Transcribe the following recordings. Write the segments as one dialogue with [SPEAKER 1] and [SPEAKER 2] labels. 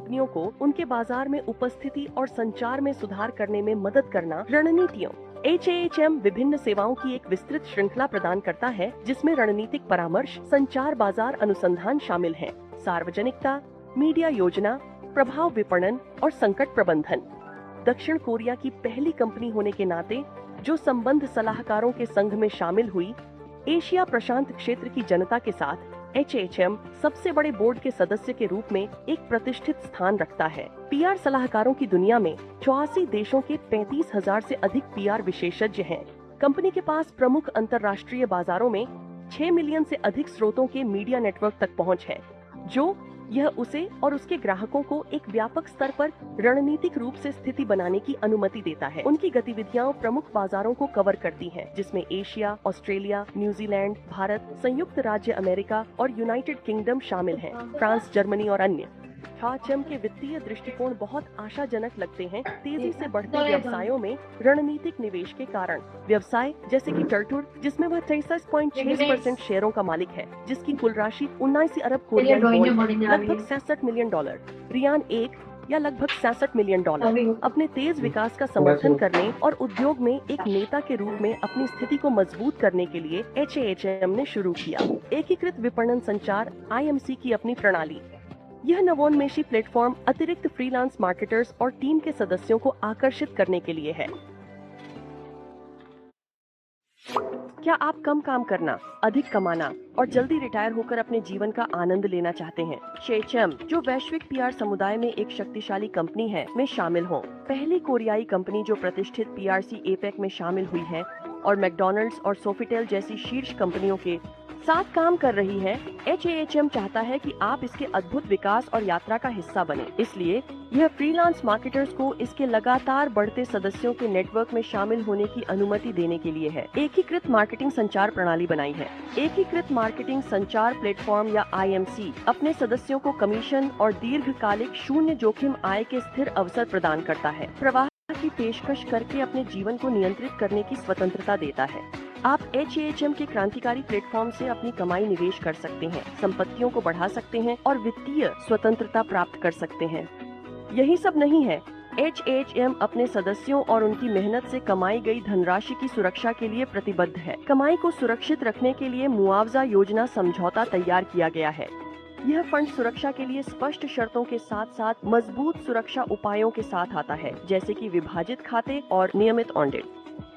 [SPEAKER 1] कंपनियों को उनके बाजार में उपस्थिति और संचार में सुधार करने में मदद करना रणनीतियों। HAHM विभिन्न सेवाओं की एक विस्तृत श्रृंखला प्रदान करता है, जिसमें रणनीतिक परामर्श, संचार, बाजार अनुसंधान शामिल है, सार्वजनिकता, मीडिया योजना, प्रभाव विपणन और संकट प्रबंधन। दक्षिण कोरिया की पहली कंपनी होने के नाते जो संबंध सलाहकारों के संघ में शामिल हुई, एशिया प्रशांत क्षेत्र की जनता के साथ HAHM सबसे बड़े बोर्ड के सदस्य के रूप में एक प्रतिष्ठित स्थान रखता है। PR सलाहकारों की दुनिया में 84 देशों के 35,000 से अधिक PR विशेषज्ञ हैं। कंपनी के पास प्रमुख अंतर्राष्ट्रीय बाजारों में 6 मिलियन से अधिक स्रोतों के मीडिया नेटवर्क तक पहुंच है, जो यह उसे और उसके ग्राहकों को एक व्यापक स्तर पर रणनीतिक रूप से स्थिति बनाने की अनुमति देता है। उनकी गतिविधियां प्रमुख बाजारों को कवर करती हैं, जिसमें एशिया, ऑस्ट्रेलिया, न्यूजीलैंड, भारत, संयुक्त राज्य अमेरिका और यूनाइटेड किंगडम शामिल हैं, फ्रांस, जर्मनी और अन्य। HAHM के वित्तीय दृष्टिकोण बहुत आशाजनक लगते हैं। तेजी से बढ़ते व्यवसायों में रणनीतिक निवेश के कारण व्यवसाय जैसे कि टर्टुर, जिसमें वह 63.6% शेयरों का मालिक है, जिसकी कुल राशि 79 अरब कोरियाई वॉन, लगभग $66 मिलियन, रियान 1 या लगभग $66 मिलियन, अपने तेज विकास का समर्थन करने और उद्योग में एक नेता के रूप में अपनी स्थिति को मजबूत करने के लिए HAHM ने शुरू किया एकीकृत विपणन संचार IMC की अपनी प्रणाली। यह नवोन्मेषी प्लेटफॉर्म अतिरिक्त फ्रीलांस मार्केटर्स और टीम के सदस्यों को आकर्षित करने के लिए है। क्या आप कम काम करना, अधिक कमाना और जल्दी रिटायर होकर अपने जीवन का आनंद लेना चाहते हैं? HAHM, जो वैश्विक PR समुदाय में एक शक्तिशाली कंपनी है, में शामिल हों। पहली कोरियाई कंपनी जो प्रतिष्ठित PRC APEC में शामिल हुई है और मैकडॉनल्ड्स और सोफिटेल जैसी शीर्ष कंपनियों के साथ काम कर रही है। HAHM चाहता है कि आप इसके अद्भुत विकास और यात्रा का हिस्सा बने। इसलिए यह फ्रीलांस मार्केटर्स को इसके लगातार बढ़ते सदस्यों के नेटवर्क में शामिल होने की अनुमति देने के लिए है। एकीकृत मार्केटिंग संचार प्रणाली बनाई है। एकीकृत मार्केटिंग संचार प्लेटफॉर्म या IMC अपने सदस्यों को कमीशन और दीर्घकालिक शून्य जोखिम आय के स्थिर अवसर प्रदान करता है। प्रवाह की पेशकश करके अपने जीवन को नियंत्रित करने की स्वतंत्रता देता है। आप HAHM के क्रांतिकारी प्लेटफॉर्म से अपनी कमाई निवेश कर सकते हैं, संपत्तियों को बढ़ा सकते हैं और वित्तीय स्वतंत्रता प्राप्त कर सकते हैं। यही सब नहीं है, HAHM अपने सदस्यों और उनकी मेहनत से कमाई गई धनराशि की सुरक्षा के लिए प्रतिबद्ध है। कमाई को सुरक्षित रखने के लिए मुआवजा योजना समझौता तैयार किया गया है। यह फंड सुरक्षा के लिए स्पष्ट शर्तों के साथ साथ मजबूत सुरक्षा उपायों के साथ आता है, जैसे कि विभाजित खाते और नियमित ऑडिट।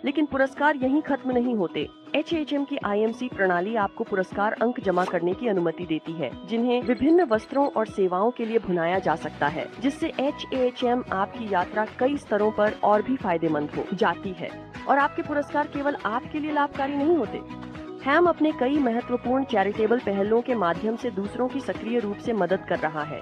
[SPEAKER 1] लेकिन पुरस्कार यहीं खत्म नहीं होते। HAHM की IMC प्रणाली आपको पुरस्कार अंक जमा करने की अनुमति देती है, जिन्हें विभिन्न वस्त्रों और सेवाओं के लिए भुनाया जा सकता है, जिससे HAHM आपकी यात्रा कई स्तरों पर और भी फायदेमंद हो जाती है। और आपके पुरस्कार केवल आपके लिए लाभकारी नहीं होते। हैम अपने कई महत्वपूर्ण चैरिटेबल पहलों के माध्यम से दूसरों की सक्रिय रूप से मदद कर रहा है।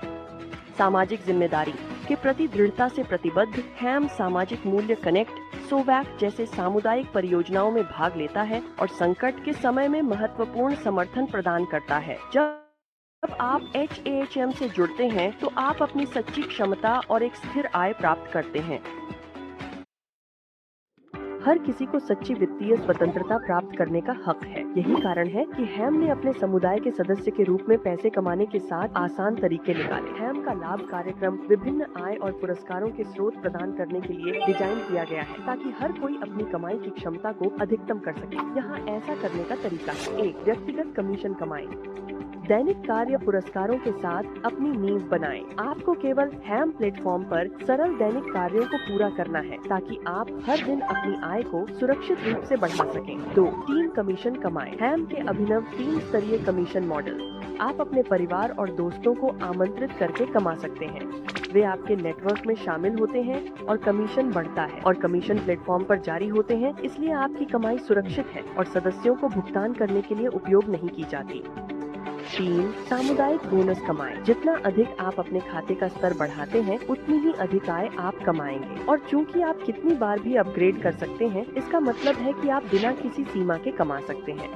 [SPEAKER 1] सामाजिक जिम्मेदारी के प्रति दृढ़ता से प्रतिबद्ध, हैम सामाजिक मूल्य कनेक्ट, सोवैक जैसे सामुदायिक परियोजनाओं में भाग लेता है और संकट के समय में महत्वपूर्ण समर्थन प्रदान करता है। जब आप HAHM से जुड़ते हैं तो आप अपनी सच्ची क्षमता और एक स्थिर आय प्राप्त करते हैं। हर किसी को सच्ची वित्तीय स्वतंत्रता प्राप्त करने का हक है। यही कारण है कि हैम ने अपने समुदाय के सदस्य के रूप में पैसे कमाने के साथ आसान तरीके निकाले। हैम का लाभ कार्यक्रम विभिन्न आय और पुरस्कारों के स्रोत प्रदान करने के लिए डिजाइन किया गया है, ताकि हर कोई अपनी कमाई की क्षमता को अधिकतम कर सके। यहाँ ऐसा करने का तरीका है: 1. व्यक्तिगत कमीशन कमाएं। दैनिक कार्य पुरस्कारों के साथ अपनी नींव बनाएं। आपको केवल हैम प्लेटफॉर्म पर सरल दैनिक कार्यों को पूरा करना है, ताकि आप हर दिन अपनी आय को सुरक्षित रूप से बढ़ा सकें। 2. टीम कमीशन कमाएं। हैम के अभिनव 3 स्तरीय कमीशन मॉडल आप अपने परिवार और दोस्तों को आमंत्रित करके कमा सकते हैं। वे आपके नेटवर्क में शामिल होते हैं और कमीशन बढ़ता है और कमीशन प्लेटफॉर्म पर जारी होते हैं, इसलिए आपकी कमाई सुरक्षित है और सदस्यों को भुगतान करने के लिए उपयोग नहीं की जाती। 3. सामुदायिक बोनस कमाएं। जितना अधिक आप अपने खाते का स्तर बढ़ाते हैं, उतनी ही अधिक आय आप कमाएंगे। और चूंकि आप कितनी बार भी अपग्रेड कर सकते हैं, इसका मतलब है कि आप बिना किसी सीमा के कमा सकते हैं।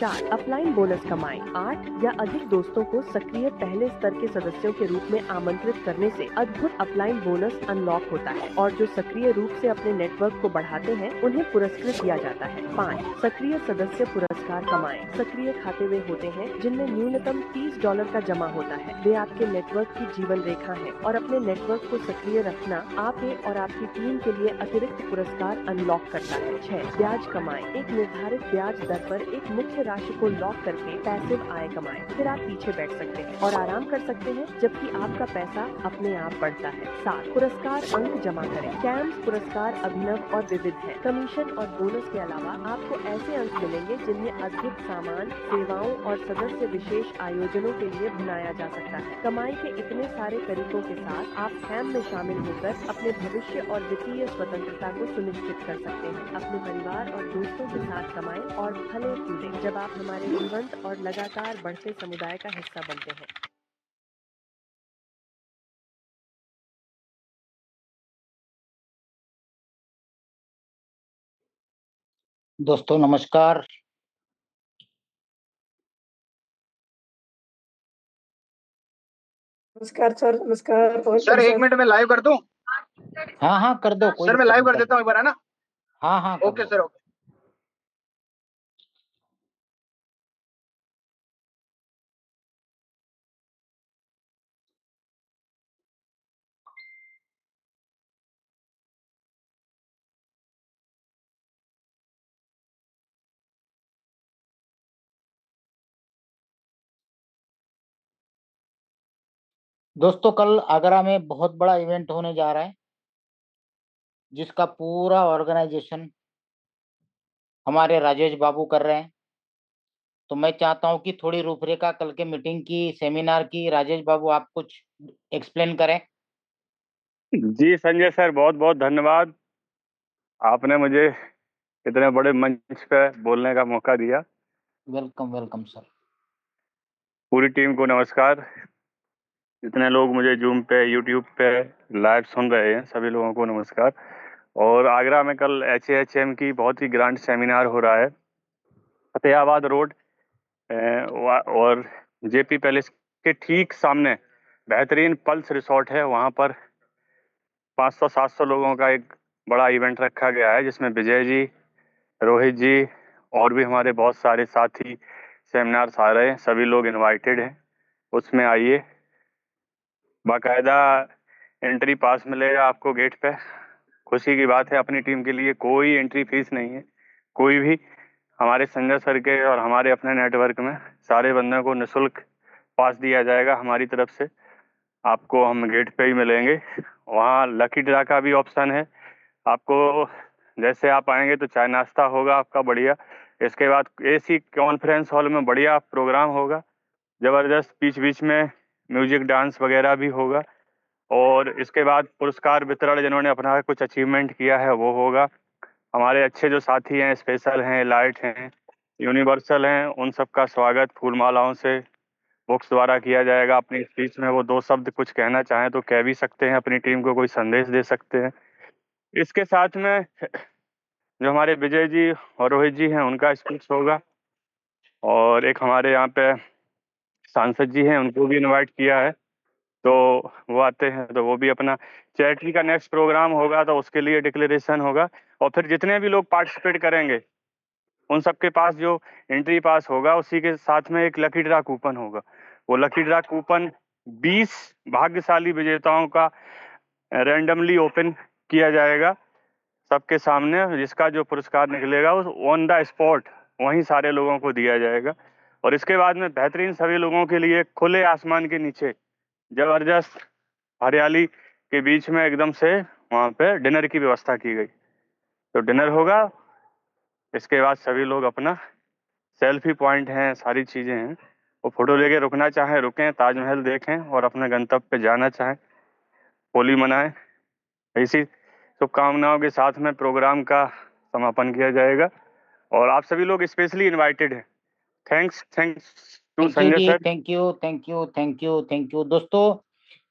[SPEAKER 1] 4. अपलाइन बोनस कमाएं। 8 या अधिक दोस्तों को सक्रिय पहले स्तर के सदस्यों के रूप में आमंत्रित करने से अद्भुत अपलाइन बोनस अनलॉक होता है और जो सक्रिय रूप से अपने नेटवर्क को बढ़ाते हैं उन्हें पुरस्कृत किया जाता है। 5. सक्रिय सदस्य पुरस्कार कमाएं। सक्रिय खाते वे होते हैं जिनमें न्यूनतम $30 का जमा होता है। वे आपके नेटवर्क की जीवन रेखा है और अपने नेटवर्क को सक्रिय रखना आपके और आपकी टीम के लिए अतिरिक्त पुरस्कार अनलॉक करता है। 6. ब्याज कमाएं। एक निर्धारित ब्याज दर पर एक मुख्य राशि को लॉक करके पैसिव आय कमाएं। फिर आप पीछे बैठ सकते हैं और आराम कर सकते हैं जबकि आपका पैसा अपने आप बढ़ता है। 7. पुरस्कार अंक जमा करें। कैम्स पुरस्कार अभिनव और विविध है। कमीशन और बोनस के अलावा आपको ऐसे अंक मिलेंगे जिन्हें अद्भुत सामान, सेवाओं और सदस्य विशेष आयोजनों के लिए बनाया जा सकता है। कमाई के इतने सारे तरीकों के साथ आप कैम्प में शामिल होकर अपने भविष्य और वित्तीय स्वतंत्रता को सुनिश्चित कर सकते हैं। अपने परिवार और दोस्तों के साथ कमाएं और फले फूलें जब आप हमारे जीवंत और लगातार बढ़ते समुदाय का हिस्सा बनते हैं।
[SPEAKER 2] दोस्तों नमस्कार।
[SPEAKER 3] नमस्कार सर। नमस्कार
[SPEAKER 4] सर, 1 मिनट में लाइव कर दूं?
[SPEAKER 2] हाँ कर दो, कोई
[SPEAKER 4] सर मैं
[SPEAKER 2] दिक्कत
[SPEAKER 4] लाइव
[SPEAKER 2] नहीं,
[SPEAKER 4] कर देता हूँ एक बार, है ना?
[SPEAKER 2] हाँ कर
[SPEAKER 4] ओके
[SPEAKER 2] दो।
[SPEAKER 4] Sir, okay.
[SPEAKER 2] दोस्तों कल आगरा में बहुत बड़ा इवेंट होने जा रहा है जिसका पूरा ऑर्गेनाइजेशन हमारे राजेश बाबू कर रहे हैं। तो मैं चाहता हूं कि थोड़ी रूपरेखा कल के मीटिंग की, सेमिनार की, राजेश बाबू आप कुछ एक्सप्लेन करें।
[SPEAKER 5] जी संजय सर, बहुत बहुत धन्यवाद। आपने मुझे इतने बड़े मंच पे बोलने का मौका दिया।
[SPEAKER 2] Welcome sir.
[SPEAKER 5] पूरी टीम को नमस्कार। जितने लोग मुझे जूम पे, यूट्यूब पे लाइव सुन रहे हैं, सभी लोगों को नमस्कार। और आगरा में कल HAHM की बहुत ही ग्रांड सेमिनार हो रहा है, फतेहाबाद रोड और JP पैलेस के ठीक सामने बेहतरीन पल्स रिसोर्ट है। वहाँ पर 500-700 लोगों का एक बड़ा इवेंट रखा गया है जिसमें विजय जी, रोहित जी और भी हमारे बहुत सारे साथी सेमिनार्स आ रहे हैं। सभी लोग इनवाइटेड हैं, उसमें आइए। बाकायदा एंट्री पास मिलेगा आपको गेट पे। खुशी की बात है, अपनी टीम के लिए कोई एंट्री फीस नहीं है। कोई भी हमारे संजय सर के और हमारे अपने नेटवर्क में सारे बंदों को निःशुल्क पास दिया जाएगा हमारी तरफ से। आपको हम गेट पे ही मिलेंगे। वहाँ लकी ड्रा का भी ऑप्शन है। आपको जैसे आप आएंगे तो चाय नाश्ता होगा आपका बढ़िया। इसके बाद AC कॉन्फ्रेंस हॉल में बढ़िया प्रोग्राम होगा, जबरदस्त। बीच बीच में म्यूजिक, डांस वगैरह भी होगा। और इसके बाद पुरस्कार वितरण, जिन्होंने अपना कुछ अचीवमेंट किया है वो होगा। हमारे अच्छे जो साथी हैं, स्पेशल हैं, लाइट हैं, यूनिवर्सल हैं, उन सबका स्वागत फूल मालाओं से, बुक्स द्वारा किया जाएगा। अपनी स्पीच में वो 2 शब्द कुछ कहना चाहें तो कह भी सकते हैं, अपनी टीम को कोई संदेश दे सकते हैं। इसके साथ में जो हमारे विजय जी और रोहित जी हैं उनका स्पीच होगा। और एक हमारे यहाँ पे सांसद जी हैं, उनको भी इनवाइट किया है, तो वो आते हैं तो वो भी अपना चैरिटी का नेक्स्ट प्रोग्राम होगा तो उसके लिए डिक्लेरेशन होगा। और फिर जितने भी लोग पार्टिसिपेट करेंगे उन सबके पास जो एंट्री पास होगा उसी के साथ में एक लकी ड्रा कूपन होगा। वो लकी ड्रा कूपन 20 भाग्यशाली विजेताओं का रैंडमली ओपन किया जाएगा सबके सामने। जिसका जो पुरस्कार निकलेगा उस ऑन द स्पॉट वहीं सारे लोगों को दिया जाएगा। और इसके बाद में बेहतरीन सभी लोगों के लिए खुले आसमान के नीचे जबरदस्त हरियाली के बीच में एकदम से वहाँ पे डिनर की व्यवस्था की गई। तो डिनर होगा, इसके बाद सभी लोग अपना सेल्फी पॉइंट हैं, सारी चीजें हैं, वो फोटो लेके रुकना चाहें रुकें, ताजमहल देखें और अपने गंतव्य पे जाना चाहें, होली मनाएं। इसी शुभकामनाओं के साथ में प्रोग्राम का समापन किया जाएगा और आप सभी लोग स्पेशली इनवाइटेड हैं। Thanks to Sanjay sir.
[SPEAKER 2] Thank you. दोस्तों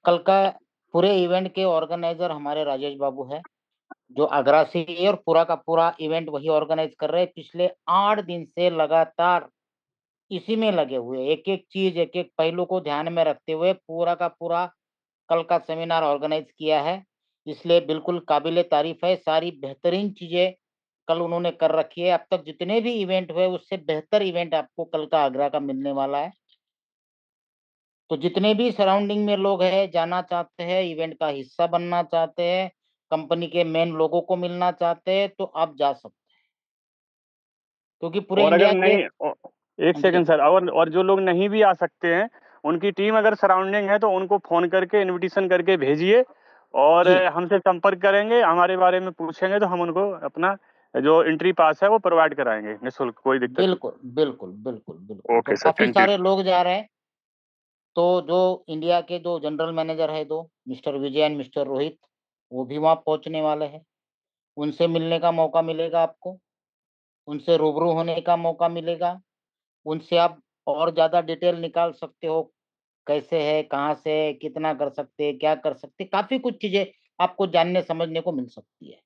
[SPEAKER 2] कल का पूरे इवेंट के ऑर्गेनाइजर हमारे राजेश बाबू है, जो आगरा से है और पूरा का पूरा इवेंट वही ऑर्गेनाइज कर रहे हैं। पिछले 8 दिन से लगातार इसी में लगे हुए, एक एक चीज, एक एक पहलू को ध्यान में रखते हुए पूरा का पूरा कल का सेमिनार ऑर्गेनाइज किया है। इसलिए बिल्कुल काबिले तारीफ है, सारी बेहतरीन चीजें कल उन्होंने कर रखी है। अब तक जितने भी इवेंट हुए उससे बेहतर इवेंट आपको कल का आगरा का मिलने वाला है। तो जितने भी सराउंडिंग में लोग हैं, जाना चाहते हैं, इवेंट का हिस्सा बनना चाहते हैं, कंपनी के मेन लोगों को मिलना चाहते हैं, तो आप जा सकते हैं, क्योंकि पूरे
[SPEAKER 5] और अगर
[SPEAKER 2] इंडिया के।
[SPEAKER 5] नहीं एक
[SPEAKER 2] जी
[SPEAKER 5] सेकंड सर, और जो लोग नहीं भी आ सकते हैं, उनकी टीम अगर सराउंडिंग है तो उनको फोन करके इनविटेशन करके भेजिए, और
[SPEAKER 2] जी
[SPEAKER 5] हमसे संपर्क करेंगे, हमारे बारे में पूछेंगे तो हम उनको अपना जो एंट्री पास है वो प्रोवाइड कराएंगे निःशुल्क, कोई दिक्कत नहीं।
[SPEAKER 2] बिल्कुल बिल्कुल बिल्कुल बिल्कुल। तो
[SPEAKER 5] ओके सर,
[SPEAKER 2] काफी
[SPEAKER 5] थैंक यू।
[SPEAKER 2] सारे लोग जा रहे हैं। तो जो इंडिया के जो जनरल मैनेजर है, दो mister Vijay and mister Rohit, वो भी वहां पहुंचने वाले हैं। उनसे मिलने का मौका मिलेगा आपको, उनसे रूबरू होने का मौका मिलेगा। उनसे आप और ज्यादा डिटेल निकाल सकते हो, कैसे है, कहाँ से है, कितना कर सकते हैं, क्या कर सकते हैं, काफी कुछ चीजें आपको जानने समझने को मिल सकती है।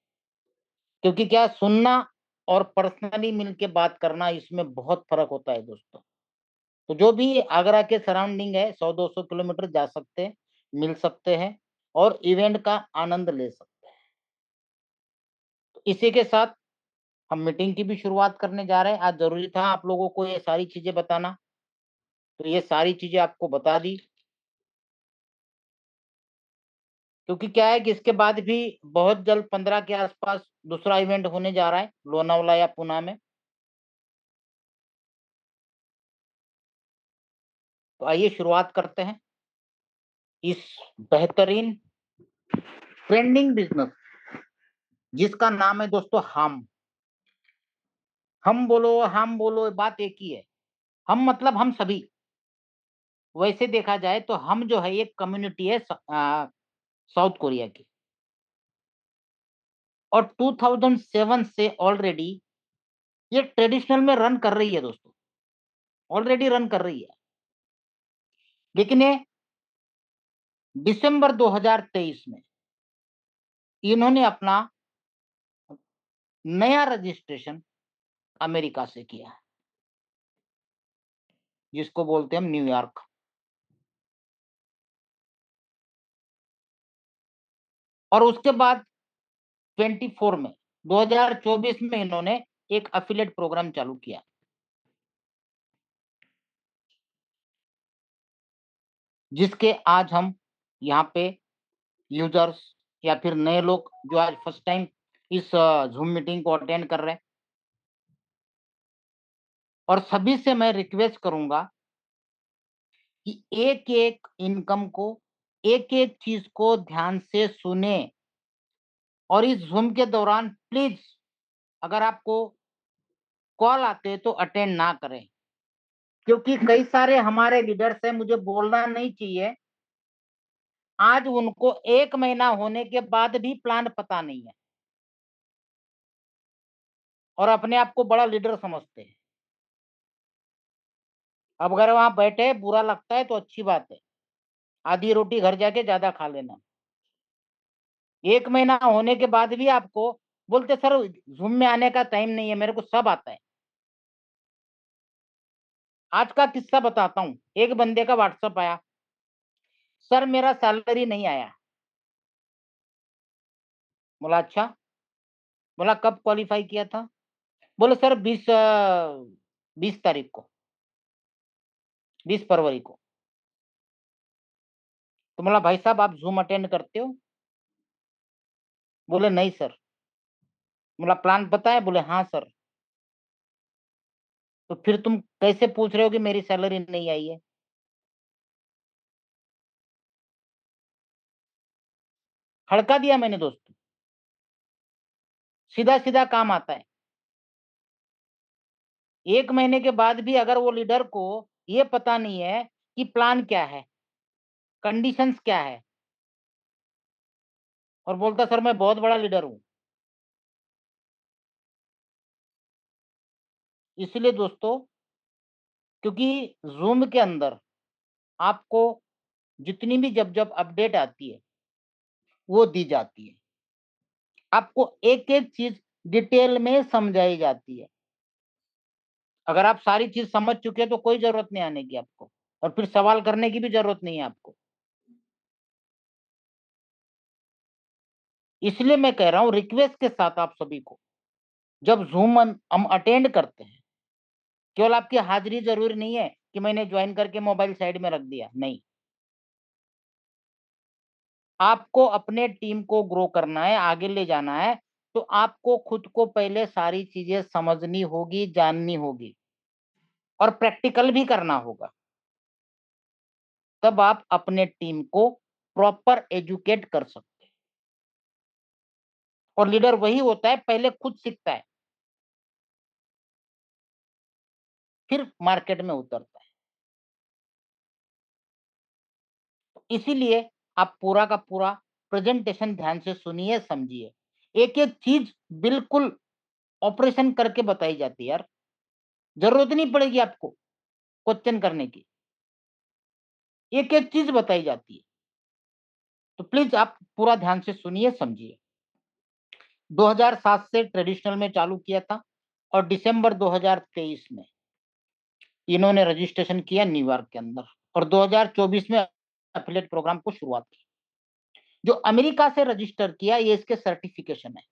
[SPEAKER 2] क्योंकि क्या, सुनना और पर्सनली मिलके बात करना, इसमें बहुत फर्क होता है दोस्तों। तो जो भी आगरा के सराउंडिंग है, 100-200 किलोमीटर जा सकते हैं, मिल सकते हैं और इवेंट का आनंद ले सकते हैं। तो इसी के साथ हम मीटिंग की भी शुरुआत करने जा रहे हैं। आज जरूरी था आप लोगों को ये सारी चीजें बताना, तो ये सारी चीजें आपको बता दी। क्योंकि क्या है कि इसके बाद भी बहुत जल्द 15 के आसपास दूसरा इवेंट होने जा रहा है लोनावला या पुणे में। तो आइए शुरुआत करते हैं इस बेहतरीन ट्रेंडिंग बिजनेस जिसका नाम है दोस्तों हम बोलो, बात एक ही है। हम मतलब हम सभी। वैसे देखा जाए तो हम जो है एक कम्युनिटी है साउथ कोरिया की, और 2007 से ऑलरेडी ये ट्रेडिशनल में रन कर रही है दोस्तों, ऑलरेडी रन कर रही है। लेकिन ये दिसंबर 2023 में इन्होंने अपना नया रजिस्ट्रेशन अमेरिका से किया है, जिसको बोलते हैं हम न्यूयॉर्क। और उसके बाद 24 में 2024 में इन्होंने एक अफिलिएट प्रोग्राम चालू किया, जिसके आज हम यहाँ पे यूजर्स या फिर नए लोग जो आज फर्स्ट टाइम इस जूम मीटिंग को अटेंड कर रहे हैं, और सभी से मैं रिक्वेस्ट करूंगा कि एक एक इनकम को, एक एक चीज को ध्यान से सुने। और इस जूम के दौरान प्लीज, अगर आपको कॉल आते हैं तो अटेंड ना करें, क्योंकि कई सारे हमारे लीडर्स हैं, मुझे बोलना नहीं चाहिए, आज उनको 1 महीना होने के बाद भी प्लान पता नहीं है और अपने आप को बड़ा लीडर समझते हैं। अब अगर वहां बैठे बुरा लगता है तो अच्छी बात है, आधी रोटी घर जाके ज्यादा खा लेना। 1 महीना होने के बाद भी आपको बोलते सर जूम में आने का टाइम नहीं है, मेरे को सब आता है। आज का किस्सा बताता हूँ। एक बंदे का व्हाट्सएप आया, सर मेरा सैलरी नहीं आया। बोला अच्छा। बोला कब क्वालिफाई किया था? बोले सर 20 तारीख को, 20 फरवरी को। तो बोला भाई साहब आप जूम अटेंड करते हो? बोले नहीं सर। बोला प्लान पता है? बोले हाँ सर। तो फिर तुम कैसे पूछ रहे हो कि मेरी सैलरी नहीं आई है? हड़का दिया मैंने दोस्तों। सीधा सीधा काम आता है। 1 महीने के बाद भी अगर वो लीडर को ये पता नहीं है कि प्लान क्या है, कंडीशंस क्या है, और बोलता सर मैं बहुत बड़ा लीडर हूं। इसलिए दोस्तों, क्योंकि जूम के अंदर आपको जितनी भी जब जब अपडेट आती है वो दी जाती है, आपको एक एक चीज डिटेल में समझाई जाती है। अगर आप सारी चीज समझ चुके हैं तो कोई जरूरत नहीं आने की आपको, और फिर सवाल करने की भी जरूरत नहीं है आपको। इसलिए मैं कह रहा हूं रिक्वेस्ट के साथ आप सभी को, जब जूम हम अटेंड करते हैं, केवल आपकी हाजिरी जरूरी नहीं है कि मैंने ज्वाइन करके मोबाइल साइड में रख दिया, नहीं। आपको अपने टीम को ग्रो करना है, आगे ले जाना है, तो आपको खुद को पहले सारी चीजें समझनी होगी, जाननी होगी, और प्रैक्टिकल भी करना होगा। तब आप अपने टीम को प्रॉपर एजुकेट कर सकते हैं। और लीडर वही होता है पहले खुद सीखता है, फिर मार्केट में उतरता है। इसीलिए आप पूरा का पूरा प्रेजेंटेशन ध्यान से सुनिए, समझिए। एक एक चीज बिल्कुल ऑपरेशन करके बताई जाती है यार, जरूरत नहीं पड़ेगी आपको क्वेश्चन करने की, एक एक चीज बताई जाती है। तो प्लीज आप पूरा ध्यान से सुनिए, समझिए। 2007 से ट्रेडिशनल में चालू किया था, और दिसंबर 2023 में इन्होंने रजिस्ट्रेशन किया न्यूयॉर्क के अंदर, और 2024 में एफिलिएट प्रोग्राम को शुरुआत की। जो अमेरिका से रजिस्टर किया, ये इसके सर्टिफिकेशन है।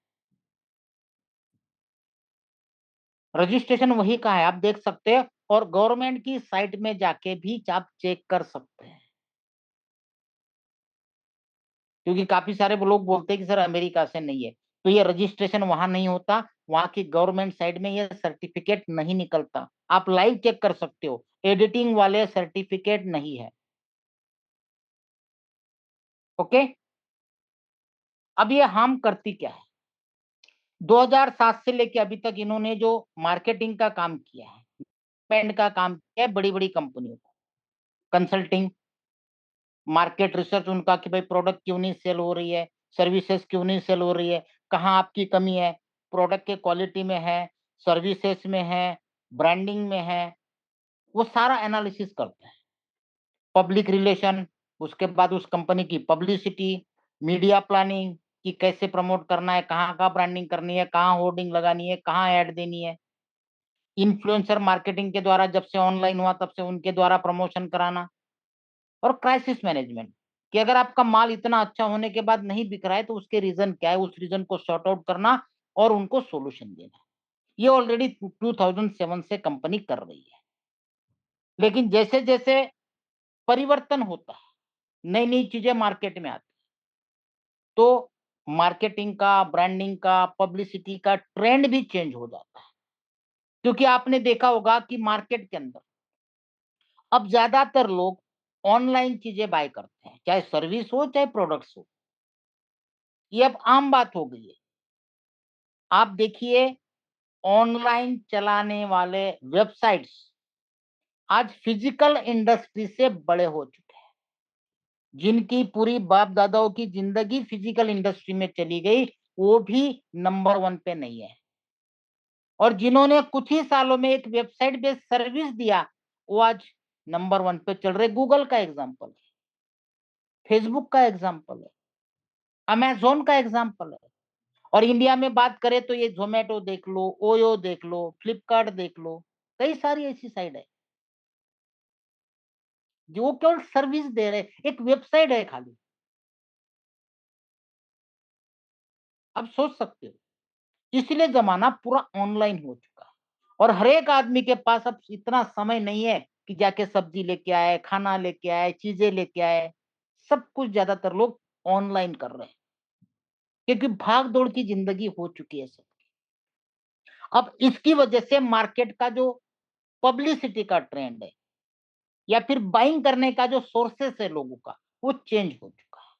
[SPEAKER 2] रजिस्ट्रेशन वही का है, आप देख सकते हैं, और गवर्नमेंट की साइट में जाके भी आप चेक कर सकते हैं। क्योंकि काफी सारे लोग बोलते हैं कि सर अमेरिका से नहीं है, तो ये रजिस्ट्रेशन वहां नहीं होता, वहां की गवर्नमेंट साइट में ये सर्टिफिकेट नहीं निकलता। आप लाइव चेक कर सकते हो, एडिटिंग वाले सर्टिफिकेट नहीं है। ओके, अब ये हार्म करती क्या है? 2007 से लेके अभी तक इन्होंने जो मार्केटिंग का काम किया है, पेंट का काम किया है, बड़ी बड़ी कंपनियों को कंसल्टिंग, मार्केट रिसर्च उनका कि भाई प्रोडक्ट क्यों नहीं सेल हो रही है, सर्विसेज क्यों नहीं सेल हो रही है, कहाँ आपकी कमी है, प्रोडक्ट के क्वालिटी में है, सर्विसेज में है, ब्रांडिंग में है, वो सारा एनालिसिस करते हैं। पब्लिक रिलेशन, उसके बाद उस कंपनी की पब्लिसिटी, मीडिया प्लानिंग कि कैसे प्रमोट करना है, कहाँ का ब्रांडिंग करनी है, कहाँ होर्डिंग लगानी है, कहाँ ऐड देनी है, इन्फ्लुएंसर मार्केटिंग के द्वारा जब से ऑनलाइन हुआ तब से उनके द्वारा प्रमोशन कराना, और क्राइसिस मैनेजमेंट कि अगर आपका माल इतना अच्छा होने के बाद नहीं बिक रहा है तो उसके रीजन क्या है, उस रीजन को सॉर्ट आउट करना और उनको सॉल्यूशन देना। ये ऑलरेडी 2007 से कंपनी कर रही है। लेकिन जैसे जैसे परिवर्तन होता है, नई नई चीजें मार्केट में आती, तो मार्केटिंग का, ब्रांडिंग का, पब्लिसिटी का ट्रेंड भी चेंज हो जाता है। क्योंकि आपने देखा होगा कि मार्केट के अंदर अब ज्यादातर लोग ऑनलाइन चीजें बाय करते हैं, चाहे सर्विस हो चाहे प्रोडक्ट्स हो। ये अब आम बात हो गई है। आप देखिए, ऑनलाइन चलाने वाले वेबसाइट्स आज फिजिकल इंडस्ट्री से बड़े हो चुके हैं। जिनकी पूरी बाप दादाओं की जिंदगी फिजिकल इंडस्ट्री में चली गई, वो भी नंबर 1 पे नहीं है। और जिन्होंने कुछ ही सालों में एक वेबसाइट बेस्ड सर्विस दिया, वो आज नंबर 1 पे चल रहे। गूगल का एग्जाम्पल है, फेसबुक का एग्जाम्पल है, अमेजोन का एग्जाम्पल है। और इंडिया में बात करें तो ये जोमेटो देख लो, ओयो देख लो, फ्लिपकार्ट देख लो, कई सारी ऐसी साइट है जो वो केवल सर्विस दे रहे, एक वेबसाइट है खाली। अब सोच सकते हो, इसलिए जमाना पूरा ऑनलाइन हो चुका है, और हर एक आदमी के पास अब इतना समय नहीं है कि जाके सब्जी लेके आए, खाना लेके आए, चीजें लेके आए। सब कुछ ज्यादातर लोग ऑनलाइन कर रहे हैं, क्योंकि भाग दौड़ की जिंदगी हो चुकी है सब। अब इसकी वजह से मार्केट का जो पब्लिसिटी का ट्रेंड है, या फिर बाइंग करने का जो सोर्सेस है लोगों का, वो चेंज हो चुका है।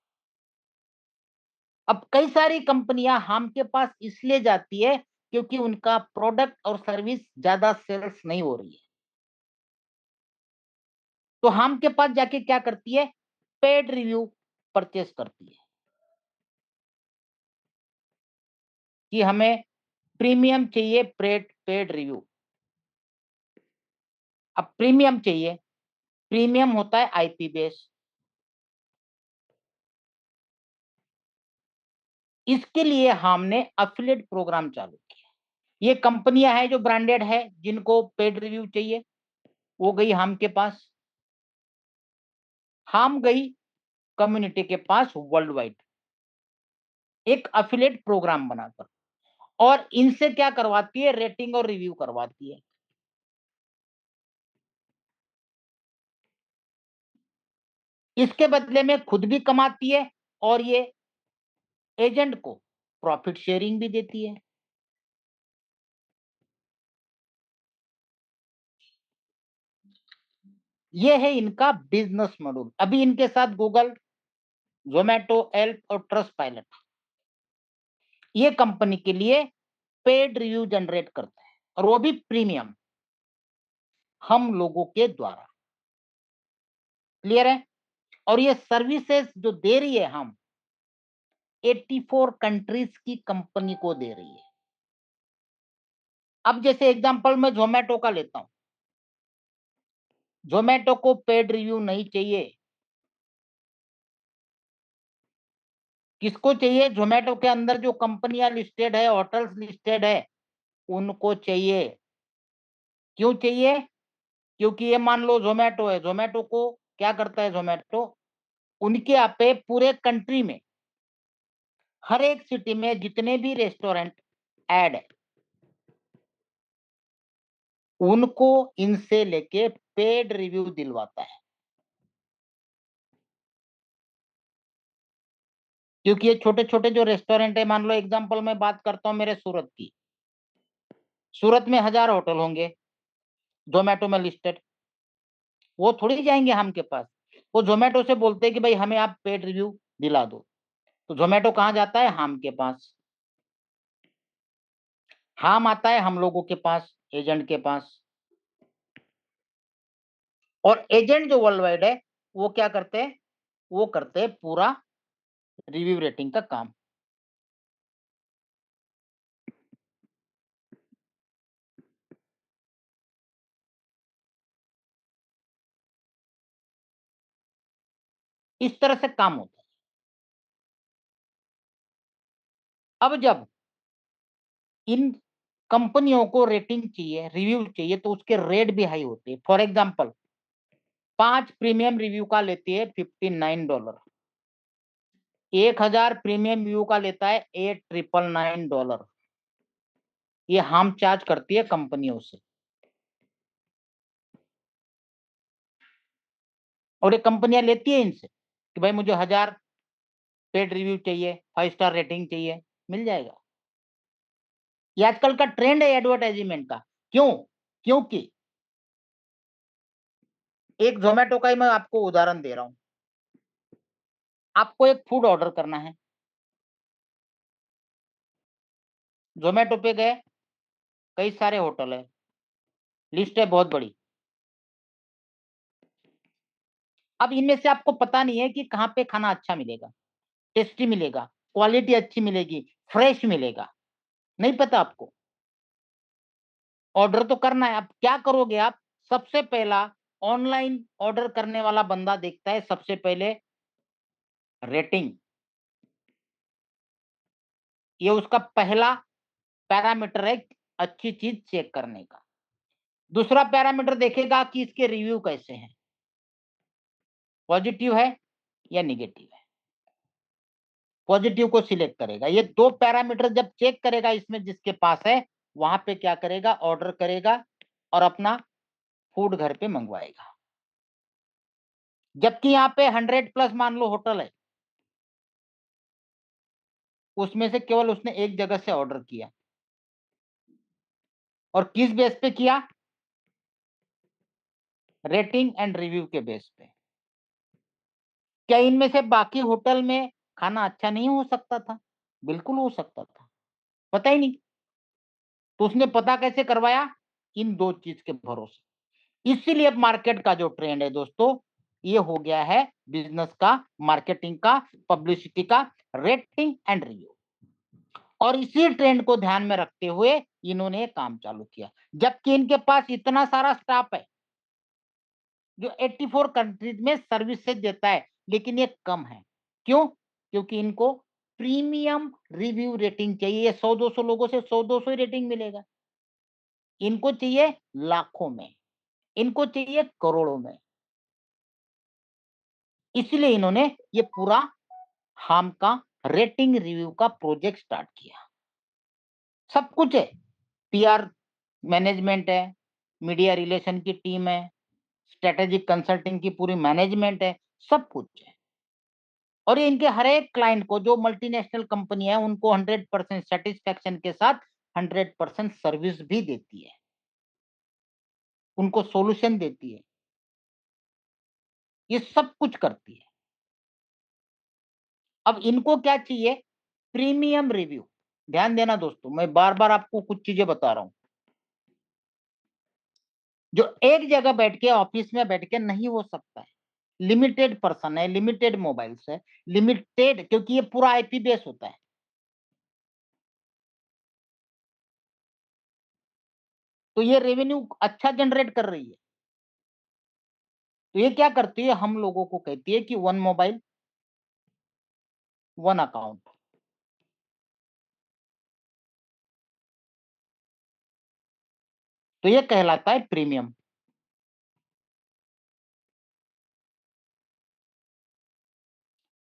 [SPEAKER 2] अब कई सारी कंपनियां हम के पास इसलिए जाती है क्योंकि उनका प्रोडक्ट और सर्विस ज्यादा सेल्स नहीं हो रही है, तो हम के पास जाके क्या करती है, पेड रिव्यू परचेस करती है कि हमें प्रीमियम चाहिए, पेड पेड रिव्यू। अब प्रीमियम चाहिए, प्रीमियम होता है आईपी बेस। इसके लिए हमने एफिलिएट प्रोग्राम चालू किया। ये कंपनियां हैं जो ब्रांडेड है, जिनको पेड रिव्यू चाहिए, वो गई हम के पास, हम गई कम्युनिटी के पास वर्ल्ड वाइड एक अफिलिएट प्रोग्राम बनाकर, और इनसे क्या करवाती है, रेटिंग और रिव्यू करवाती है। इसके बदले में खुद भी कमाती है और ये एजेंट को प्रॉफिट शेयरिंग भी देती है। ये है इनका बिजनेस मॉडल। अभी इनके साथ गूगल, जोमेटो, एल्प और ट्रस्ट पायलट ये कंपनी के लिए पेड रिव्यू जनरेट करते हैं, और वो भी प्रीमियम, हम लोगों के द्वारा। क्लियर है? और ये सर्विसेज जो दे रही है हम 84 कंट्रीज की कंपनी को दे रही है। अब जैसे एग्जांपल मैं जोमेटो का लेता हूं, जोमेटो को पेड रिव्यू नहीं चाहिए। किसको चाहिए? जोमेटो के अंदर जो कंपनियां लिस्टेड है, होटल्स लिस्टेड है, उनको चाहिए। क्यों चाहिए? क्योंकि ये मान लो जोमेटो है, जोमेटो को क्या करता है, जोमेटो उनके यहाँ पे पूरे कंट्री में हर एक सिटी में जितने भी रेस्टोरेंट ऐड है, उनको इनसे लेके पेड रिव्यू दिलवाता है। क्योंकि ये छोटे छोटे जो रेस्टोरेंट है, मान लो एग्जांपल मैं बात करता हूं मेरे सूरत की, सूरत में 1000 होटल होंगे जोमेटो में लिस्टेड, वो थोड़ी जाएंगे हम के पास, वो जोमेटो से बोलते हैं कि भाई हमें आप पेड रिव्यू दिला दो, तो जोमेटो कहाँ जाता है? हम के पास। हम आता है हम लोगों के पास, एजेंट के पास, और एजेंट जो वर्ल्ड वाइड है वो क्या करते हैं? वो करते हैं पूरा रिव्यू रेटिंग का काम। इस तरह से काम होता है। अब जब इन कंपनियों को रेटिंग चाहिए, रिव्यू चाहिए, तो उसके रेट भी हाई होते हैं। फॉर एग्जांपल 5 प्रीमियम रिव्यू का लेती है $59, 1000 प्रीमियम रिव्यू का लेता है $8,999। ये हम चार्ज करती है कंपनियों से, और ये कंपनियां लेती है इनसे कि भाई मुझे 1000 पेड रिव्यू चाहिए, 5 स्टार रेटिंग चाहिए, मिल जाएगा। ये आजकल का ट्रेंड है एडवर्टाइजमेंट का। क्यों? क्योंकि एक जोमेटो का ही मैं आपको उदाहरण दे रहा हूं। आपको एक फूड ऑर्डर करना है, जोमेटो पे गए, कई सारे होटल है, लिस्ट है बहुत बड़ी। अब इनमें से आपको पता नहीं है कि कहाँ पे खाना अच्छा मिलेगा, टेस्टी मिलेगा, क्वालिटी अच्छी मिलेगी, फ्रेश मिलेगा, नहीं पता आपको। ऑर्डर तो करना है, अब क्या करोगे आप? सबसे पहला ऑनलाइन ऑर्डर करने वाला बंदा देखता है सबसे पहले रेटिंग, ये उसका पहला पैरामीटर है अच्छी चीज चेक करने का। दूसरा पैरामीटर देखेगा कि इसके रिव्यू कैसे हैं, पॉजिटिव है या निगेटिव है। पॉजिटिव को सिलेक्ट करेगा। ये 2 पैरामीटर जब चेक करेगा इसमें जिसके पास है, वहां पे क्या करेगा? ऑर्डर करेगा और अपना फूड घर पे मंगवाएगा। जबकि यहाँ पे 100 प्लस मान लो होटल है, उसमें से केवल उसने एक जगह से ऑर्डर किया, और किस बेस पे किया? रेटिंग एंड रिव्यू के बेस पे। क्या इनमें से बाकी होटल में खाना अच्छा नहीं हो सकता था? बिल्कुल हो सकता था, पता ही नहीं। तो उसने पता कैसे करवाया? इन 2 चीज के भरोसे। इसीलिए अब मार्केट का जो ट्रेंड है दोस्तों, ये हो गया है बिजनेस का, मार्केटिंग का, पब्लिसिटी का, रेटिंग एंड रिव्यू। और इसी ट्रेंड को ध्यान में रखते हुए इन्होंने काम चालू किया, जबकि इनके पास इतना सारा स्टाफ है जो 84 कंट्रीज में सर्विसेज देता है, लेकिन ये कम है। क्यों? क्योंकि इनको प्रीमियम रिव्यू रेटिंग चाहिए। 100-200 लोगों से 100-200 ही रेटिंग मिलेगा। इनको चाहिए लाखों में, इनको चाहिए करोड़ों में। इसलिए इन्होंने ये पूरा हाम का रेटिंग रिव्यू का प्रोजेक्ट स्टार्ट किया। सब कुछ है, पीआर मैनेजमेंट है, मीडिया रिलेशन की टीम है, स्ट्रेटेजिक कंसल्टिंग की पूरी मैनेजमेंट है, सब कुछ है। और ये इनके हर एक क्लाइंट को, जो मल्टीनेशनल कंपनी है, उनको 100% सेटिस्फेक्शन के साथ 100% सर्विस भी देती है, उनको सॉल्यूशन देती है, ये सब कुछ करती है। अब इनको क्या चाहिए? Premium review. ध्यान देना दोस्तों, मैं बार बार आपको कुछ चीजें बता रहा हूं जो एक जगह बैठ के, ऑफिस में बैठ के नहीं हो सकता है। लिमिटेड पर्सन है, लिमिटेड मोबाइल्स है, लिमिटेड, क्योंकि ये पूरा आईपी बेस होता है। तो ये रेवेन्यू अच्छा जनरेट कर रही है। तो ये क्या करती है? हम लोगों को कहती है कि वन मोबाइल वन अकाउंट। तो ये कहलाता है प्रीमियम।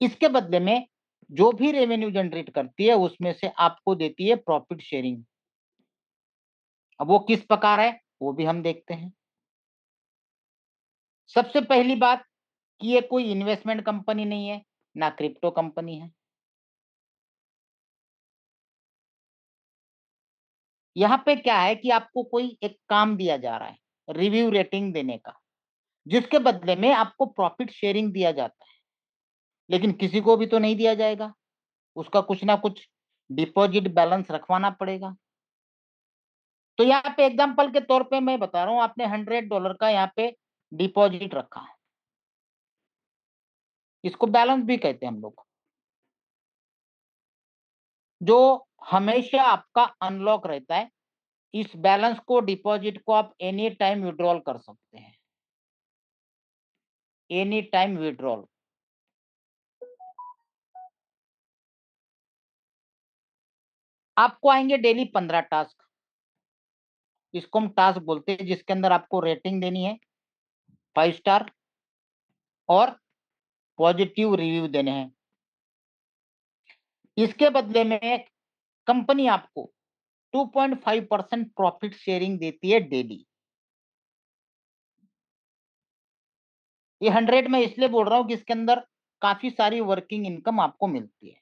[SPEAKER 2] इसके बदले में जो भी रेवेन्यू जनरेट करती है उसमें से आपको देती है प्रॉफिट शेयरिंग। अब वो किस प्रकार है वो भी हम देखते हैं। सबसे पहली बात कि ये कोई इन्वेस्टमेंट कंपनी नहीं है, ना क्रिप्टो कंपनी है। यहाँ पे क्या है कि आपको कोई एक काम दिया जा रहा है, रिव्यू रेटिंग देने का, जिसके बदले में आपको प्रॉफिट शेयरिंग दिया जाता है। लेकिन किसी को भी तो नहीं दिया जाएगा, उसका कुछ ना कुछ डिपॉजिट बैलेंस रखवाना पड़ेगा। तो यहाँ पे एग्जांपल के तौर पे मैं बता रहा हूँ, आपने $100 का यहाँ पे डिपॉजिट रखा है, इसको बैलेंस भी कहते हैं हम लोग, जो हमेशा आपका अनलॉक रहता है। इस बैलेंस को, डिपॉजिट को आप एनी टाइम विड्रॉल कर सकते हैं, एनी टाइम विड्रॉल। आपको आएंगे डेली 15 टास्क, इसको हम टास्क बोलते हैं, जिसके अंदर आपको रेटिंग देनी है 5 स्टार और पॉजिटिव रिव्यू देने हैं। इसके बदले में कंपनी आपको 2.5% प्रॉफिट शेयरिंग देती है डेली। ये 100 में इसलिए बोल रहा हूं कि इसके अंदर काफी सारी वर्किंग इनकम आपको मिलती है।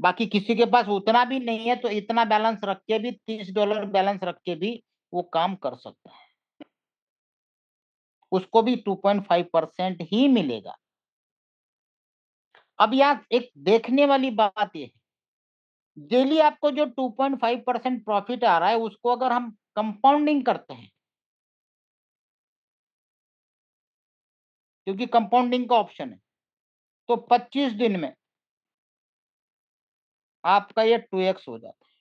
[SPEAKER 2] बाकी किसी के पास उतना भी नहीं है तो इतना बैलेंस रख के भी, $30 बैलेंस रख के भी वो काम कर सकता है, उसको भी 2.5% ही मिलेगा। अब यहाँ एक देखने वाली बात ये है, डेली आपको जो 2.5% प्रॉफिट आ रहा है, उसको अगर हम कंपाउंडिंग करते हैं, क्योंकि कंपाउंडिंग का ऑप्शन है, तो 25 दिन में आपका ये 2x हो जाता है।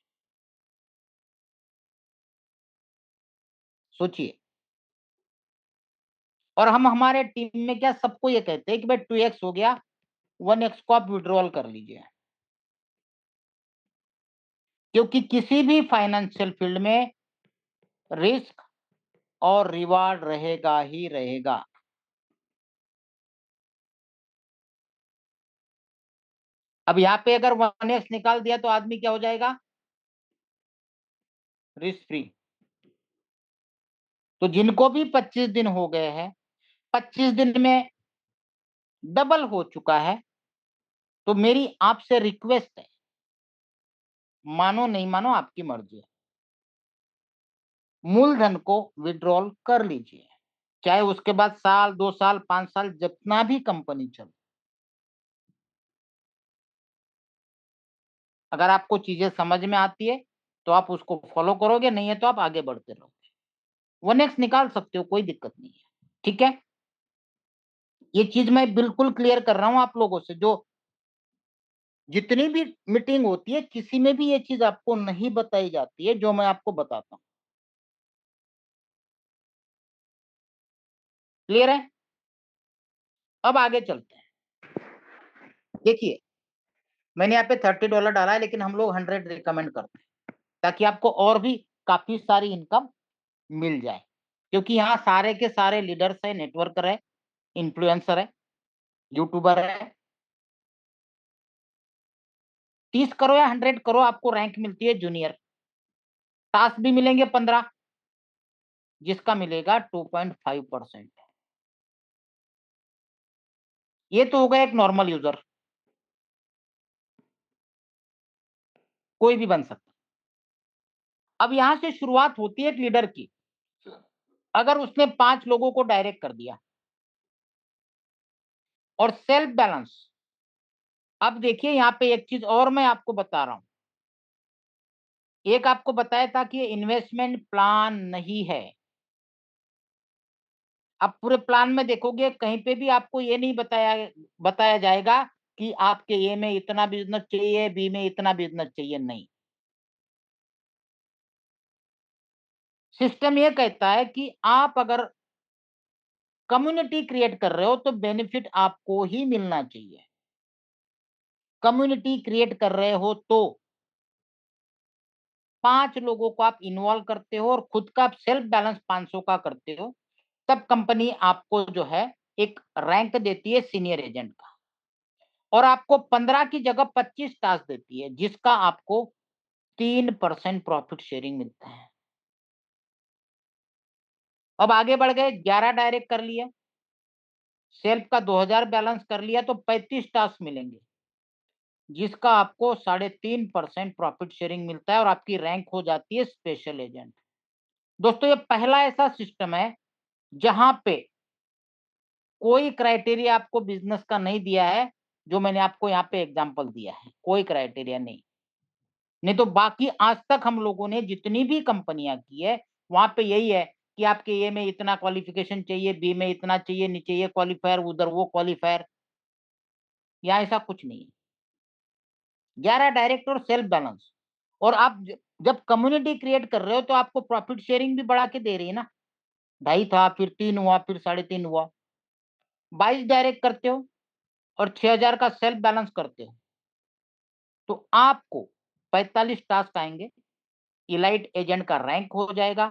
[SPEAKER 2] सोचिए। और हम हमारे टीम में क्या सबको ये कहते हैं कि भाई 2x हो गया, 1x को आप विड्रॉल कर लीजिए। क्योंकि किसी भी फाइनेंशियल फील्ड में रिस्क और रिवार्ड रहेगा ही रहेगा। अब यहाँ पे अगर 1x निकाल दिया तो आदमी क्या हो जाएगा? Risk free. तो जिनको भी 25 दिन हो गए हैं, 25 दिन में डबल हो चुका है, तो मेरी आपसे रिक्वेस्ट है, मानो नहीं मानो आपकी मर्जी है, मूलधन को विड्रॉल कर लीजिए, चाहे उसके बाद साल, 2 साल, 5 साल, जितना भी कंपनी चले। अगर आपको चीजें समझ में आती है तो आप उसको फॉलो करोगे, नहीं है तो आप आगे बढ़ते रहोगे। 1x निकाल सकते हो, कोई दिक्कत नहीं है। ठीक है, ये चीज मैं बिल्कुल क्लियर कर रहा हूं आप लोगों से। जो जितनी भी मीटिंग होती है, किसी में भी ये चीज आपको नहीं बताई जाती है जो मैं आपको बताता हूं। क्लियर है? अब आगे चलते हैं। देखिए, मैंने यहाँ पे $30 डाला है, लेकिन हम लोग 100 रिकमेंड करते हैं ताकि आपको और भी काफी सारी इनकम मिल जाए, क्योंकि यहाँ सारे के सारे लीडर्स है, नेटवर्कर है, इन्फ्लुएंसर है, यूट्यूबर है। 30 करो या 100 करो, आपको रैंक मिलती है जूनियर। टास्क भी मिलेंगे 15, जिसका मिलेगा 2.5%। ये तो हो गया एक नॉर्मल यूजर, कोई भी बन सकता। अब यहां से शुरुआत होती है एक लीडर की। अगर उसने 5 लोगों को डायरेक्ट कर दिया और सेल्फ बैलेंस, अब देखिए यहां पे एक चीज और मैं आपको बता रहा हूं। एक आपको बताया था कि ये इन्वेस्टमेंट प्लान नहीं है। अब पूरे प्लान में देखोगे कहीं पे भी आपको ये नहीं बताया बताया जाएगा कि आपके ए में इतना बिजनेस चाहिए, बी में इतना बिजनेस चाहिए, नहीं। सिस्टम ये कहता है कि आप अगर कम्युनिटी क्रिएट कर रहे हो तो बेनिफिट आपको ही मिलना चाहिए। कम्युनिटी क्रिएट कर रहे हो तो 5 लोगों को आप इन्वॉल्व करते हो और खुद का सेल्फ बैलेंस 500 का करते हो, तब कंपनी आपको जो है एक रैंक देती है सीनियर एजेंट का, और आपको 15 की जगह 25 टास्क देती है, जिसका आपको 3% प्रॉफिट शेयरिंग मिलता है। अब आगे बढ़ गए, 11 डायरेक्ट कर लिया, सेल्फ का 2000 बैलेंस कर लिया, तो 35 टास्क मिलेंगे, जिसका आपको 3.5% प्रॉफिट शेयरिंग मिलता है और आपकी रैंक हो जाती है स्पेशल एजेंट। दोस्तों ये पहला ऐसा सिस्टम है जहां पे कोई क्राइटेरिया आपको बिजनेस का नहीं दिया है, जो मैंने आपको यहाँ पे एग्जांपल दिया है, कोई क्राइटेरिया नहीं। नहीं तो बाकी आज तक हम लोगों ने जितनी भी कंपनियां की है, वहां पे यही है कि आपके ए में इतना क्वालिफिकेशन चाहिए, बी में इतना चाहिए, नीचे ये क्वालिफायर, उधर वो क्वालिफायर। यहाँ ऐसा कुछ नहीं है। 11 डायरेक्ट और सेल्फ बैलेंस, और आप जब कम्युनिटी क्रिएट कर रहे हो तो आपको प्रॉफिट शेयरिंग भी बढ़ा के दे रही है ना। 2.5 था, फिर 3 हुआ, फिर 3.5 हुआ। 22 डायरेक्ट करते हो और 6000 का सेल्फ बैलेंस करते हो, तो आपको 45 टास्क आएंगे, इलाइट एजेंट का रैंक हो जाएगा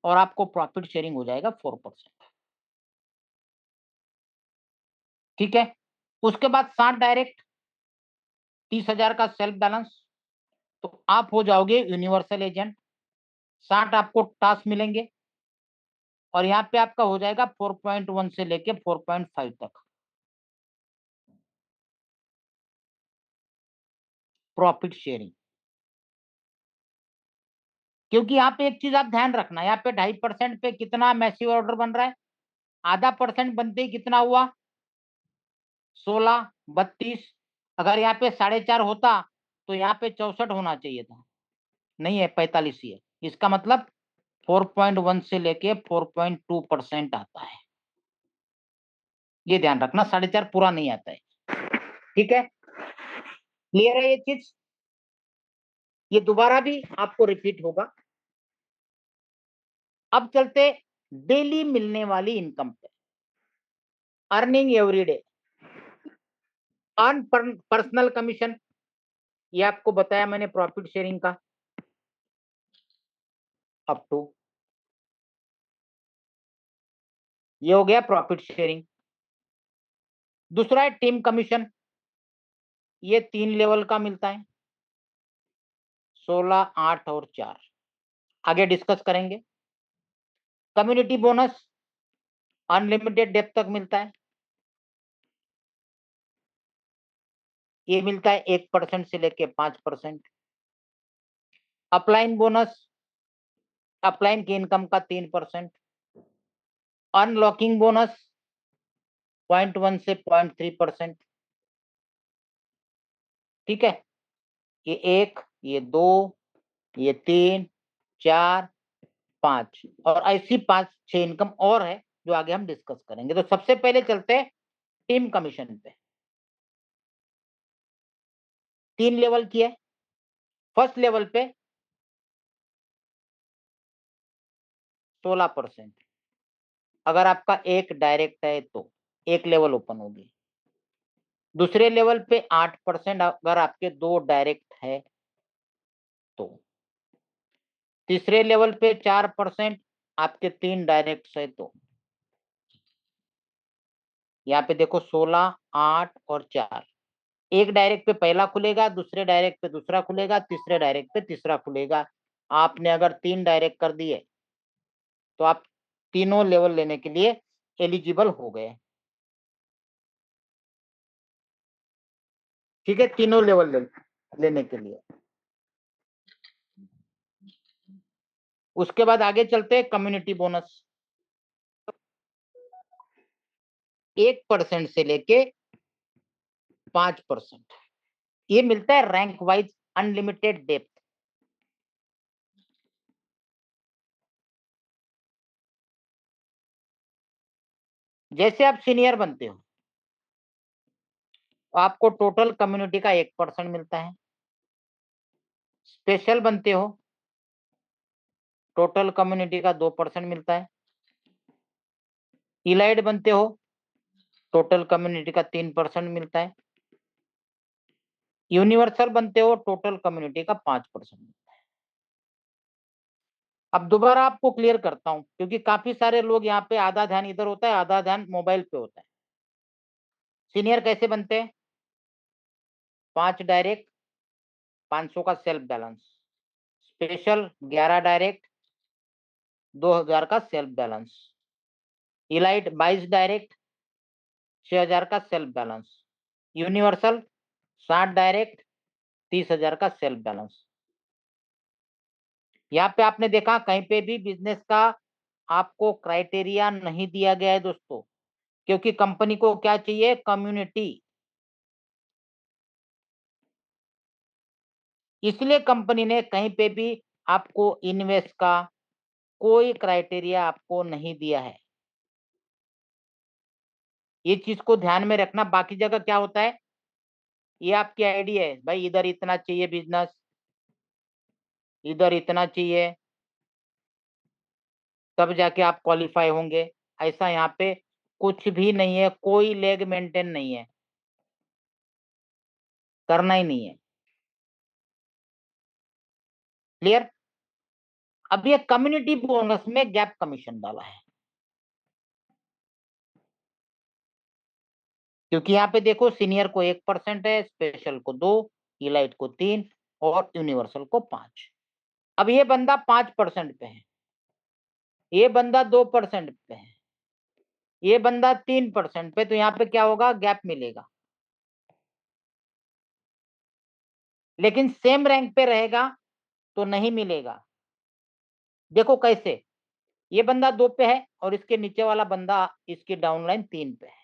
[SPEAKER 2] और आपको प्रॉफिट शेयरिंग हो जाएगा 4%। ठीक है। उसके बाद 60 डायरेक्ट, 30,000 का सेल्फ बैलेंस, तो आप हो जाओगे यूनिवर्सल एजेंट। 60 आपको टास्क मिलेंगे और यहाँ पे आपका हो जाएगा 4.1 से लेके 4.5 तक प्रॉफिट शेयरिंग। क्योंकि यहाँ पे एक चीज आप ध्यान रखना, यहाँ पे 2.5% पे कितना मैसिव ऑर्डर बन रहा है, आधा परसेंट बनते ही कितना हुआ, 16, 32। अगर यहाँ पे 4.5 होता तो यहाँ पे 64 होना चाहिए था, नहीं है, 45 ही है। इसका मतलब 4.1 से लेके 4.2% आता है। ये ध्यान रखना, 4.5 पूरा नहीं आता है। ठीक है, क्लियर है ये चीज? ये दोबारा भी आपको रिपीट होगा। अब चलते डेली मिलने वाली इनकम पे। Earning every day, earn personal commission, ये आपको बताया मैंने प्रॉफिट शेयरिंग का, अप टू, ये हो गया प्रॉफिट शेयरिंग। दूसरा है टीम कमीशन, ये 3 लेवल का मिलता है, 16, 8 और 4, आगे डिस्कस करेंगे। कम्युनिटी बोनस अनलिमिटेड डेप्थ तक मिलता है, ये मिलता है 1% से लेके 5%। अपलाइन बोनस, अपलाइन की इनकम का 3%। अनलॉकिंग बोनस 0.1 से 0.3%। ठीक है, ये 1, ये 2, ये 3, 4, 5 और ऐसी 5-6 इनकम और है जो आगे हम डिस्कस करेंगे। तो सबसे पहले चलते हैं टीम कमीशन पे। 3 लेवल की है। फर्स्ट लेवल पे 16%, अगर आपका एक डायरेक्ट है तो एक लेवल ओपन होगी। दूसरे लेवल पे 8% अगर आपके 2 डायरेक्ट है तो। तीसरे लेवल पे 4% आपके 3 डायरेक्ट है तो। यहाँ पे देखो 16, 8 और 4। एक डायरेक्ट पे पहला खुलेगा, दूसरे डायरेक्ट पे दूसरा खुलेगा, तीसरे डायरेक्ट पे तीसरा खुलेगा। आपने अगर 3 डायरेक्ट कर दिए तो आप तीनों लेवल लेने के लिए एलिजिबल हो गए। ठीक है, तीनों लेवल लेने के लिए। उसके बाद आगे चलते हैं कम्युनिटी बोनस। 1% से लेके 5%, ये मिलता है रैंक वाइज अनलिमिटेड डेप्थ। जैसे आप सीनियर बनते हो आपको टोटल कम्युनिटी का 1% मिलता है। स्पेशल बनते हो टोटल कम्युनिटी का 2% मिलता है। इलाइड बनते हो टोटल कम्युनिटी का 3% मिलता है। यूनिवर्सल बनते हो टोटल कम्युनिटी का 5% मिलता है। अब दोबारा आपको क्लियर करता हूं, क्योंकि काफी सारे लोग यहाँ पे आधा ध्यान इधर होता है, आधा ध्यान मोबाइल पे होता है। सीनियर कैसे बनते हैं? 5 डायरेक्ट, 500 का सेल्फ बैलेंस। स्पेशल 11 डायरेक्ट, 2000 का सेल्फ बैलेंस। इलाइट 22 डायरेक्ट, 6000 का सेल्फ बैलेंस। यूनिवर्सल 60 डायरेक्ट, 30,000 का सेल्फ बैलेंस। यहाँ पे आपने देखा कहीं पे भी बिजनेस का आपको क्राइटेरिया नहीं दिया गया है दोस्तों, क्योंकि कंपनी को क्या चाहिए? कम्युनिटी। इसलिए कंपनी ने कहीं पे भी आपको इन्वेस्ट का कोई क्राइटेरिया आपको नहीं दिया है। ये चीज को ध्यान में रखना। बाकी जगह क्या होता है, ये आपकी आइडिया है भाई, इधर इतना चाहिए बिजनेस, इधर इतना चाहिए, तब जाके आप क्वालिफाई होंगे। ऐसा यहाँ पे कुछ भी नहीं है, कोई लेग मेंटेन नहीं है, करना ही नहीं है। क्लियर? अब ये कम्युनिटी बोनस में गैप कमीशन डाला है, क्योंकि यहाँ पे देखो सीनियर को 1% है, स्पेशल को 2, इलाइट को 3 और यूनिवर्सल को 5। अब ये बंदा 5% पे है, ये बंदा 2% पे है, ये बंदा 3% पे, तो यहाँ पे क्या होगा? गैप मिलेगा। लेकिन सेम रैंक पे रहेगा तो नहीं मिलेगा। देखो कैसे, ये बंदा 2 पे है और इसके नीचे वाला बंदा इसकी डाउनलाइन 3 पे है,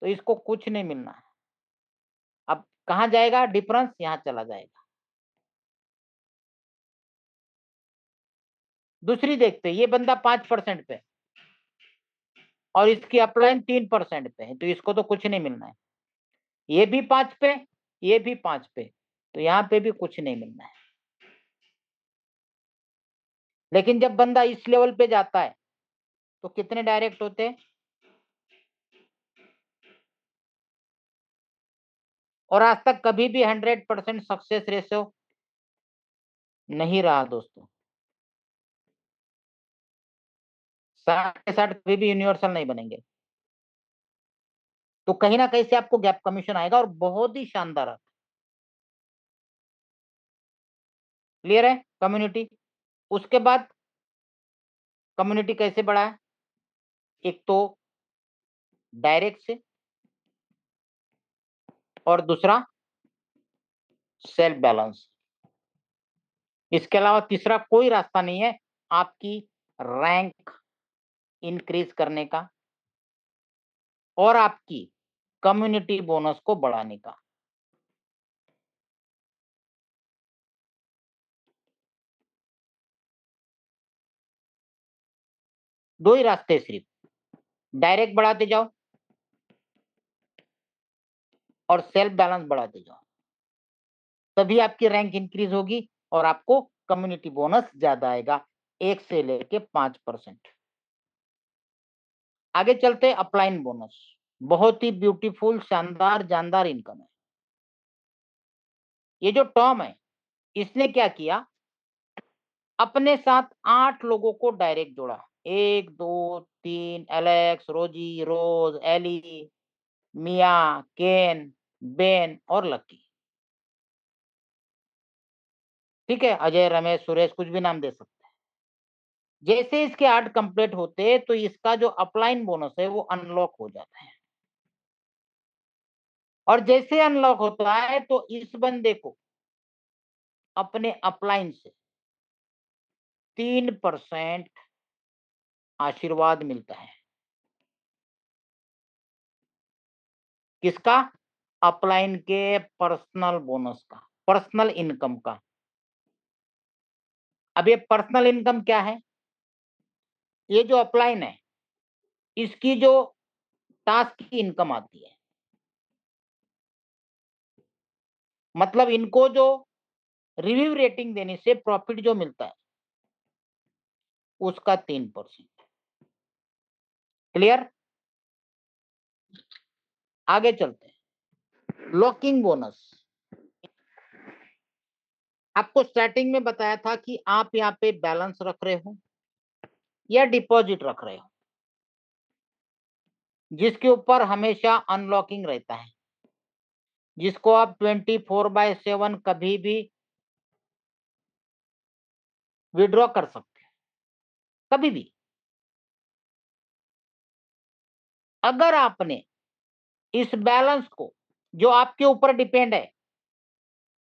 [SPEAKER 2] तो इसको कुछ नहीं मिलना है। अब कहाँ जाएगा डिफरेंस? यहाँ चला जाएगा। दूसरी देखते, ये बंदा 5% पे और इसकी अपलाइन 3% पे है, तो इसको तो कुछ नहीं मिलना है। ये भी 5 पे, ये भी 5 पे, तो यहाँ पे भी कुछ नहीं मिलना है। लेकिन जब बंदा इस लेवल पे जाता है तो कितने डायरेक्ट होते हैं? और आज तक कभी भी 100% सक्सेस रेशियो नहीं रहा दोस्तों। 60 के 60 कभी भी यूनिवर्सल नहीं बनेंगे। तो कहीं ना कहीं से आपको गैप कमीशन आएगा और बहुत ही शानदार। क्लियर है? कम्युनिटी। उसके बाद कम्युनिटी कैसे बढ़ा है? एक तो डायरेक्ट से और दूसरा सेल्फ बैलेंस। इसके अलावा तीसरा कोई रास्ता नहीं है आपकी रैंक इंक्रीज करने का और आपकी कम्युनिटी बोनस को बढ़ाने का। दो ही रास्ते सिर्फ, डायरेक्ट बढ़ाते जाओ और सेल्फ बैलेंस बढ़ाते जाओ, तभी आपकी रैंक इंक्रीज होगी और आपको कम्युनिटी बोनस ज्यादा आएगा, 1 से लेके 5%। आगे चलते अपलाइन बोनस। बहुत ही ब्यूटीफुल, शानदार, जानदार इनकम है। ये जो टॉम है, इसने क्या किया, अपने साथ 8 लोगों को डायरेक्ट जोड़ा। 1 2 3, एलेक्स, रोजी, रोज, एली, मिया, केन, बेन और लकी। ठीक है, अजय, रमेश, सुरेश, कुछ भी नाम दे सकते हैं। जैसे इसके 8 कंप्लीट होते तो इसका जो अपलाइन बोनस है वो अनलॉक हो जाता है, और जैसे अनलॉक होता है तो इस बंदे को अपने अपलाइन से 3% आशीर्वाद मिलता है। किसका? अपलाइन के पर्सनल बोनस का, पर्सनल इनकम का। अब ये पर्सनल इनकम क्या है? ये जो अपलाइन है, इसकी जो टास्क की इनकम आती है, मतलब इनको जो रिव्यू रेटिंग देने से प्रॉफिट जो मिलता है उसका 3%। क्लियर? आगे चलते हैं। लॉकिंग बोनस आपको स्टार्टिंग में बताया था कि आप यहाँ पे बैलेंस रख रहे हो या डिपॉजिट रख रहे हो, जिसके ऊपर हमेशा अनलॉकिंग रहता है, जिसको आप 24/7 कभी भी विड्रॉ कर सकते हैं, कभी भी। अगर आपने इस बैलेंस को, जो आपके ऊपर डिपेंड है,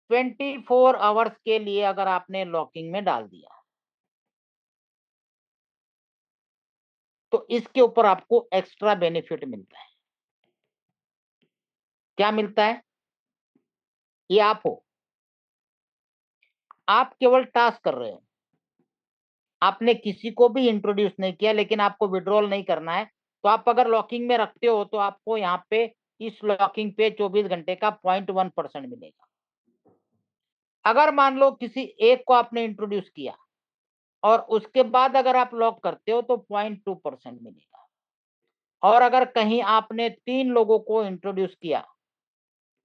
[SPEAKER 2] 24 आवर्स के लिए अगर आपने लॉकिंग में डाल दिया, तो इसके ऊपर आपको एक्स्ट्रा बेनिफिट मिलता है। क्या मिलता है? ये आप हो, आप केवल टास्क कर रहे हो, आपने किसी को भी इंट्रोड्यूस नहीं किया, लेकिन आपको विड्रॉल नहीं करना है, तो आप अगर लॉकिंग में रखते हो तो आपको यहाँ पे इस लॉकिंग पे 24 घंटे का 0.1% मिलेगा। अगर मान लो किसी एक को आपने इंट्रोड्यूस किया और उसके बाद अगर आप लॉक करते हो तो 0.2% मिलेगा, और अगर कहीं आपने 3 लोगों को इंट्रोड्यूस किया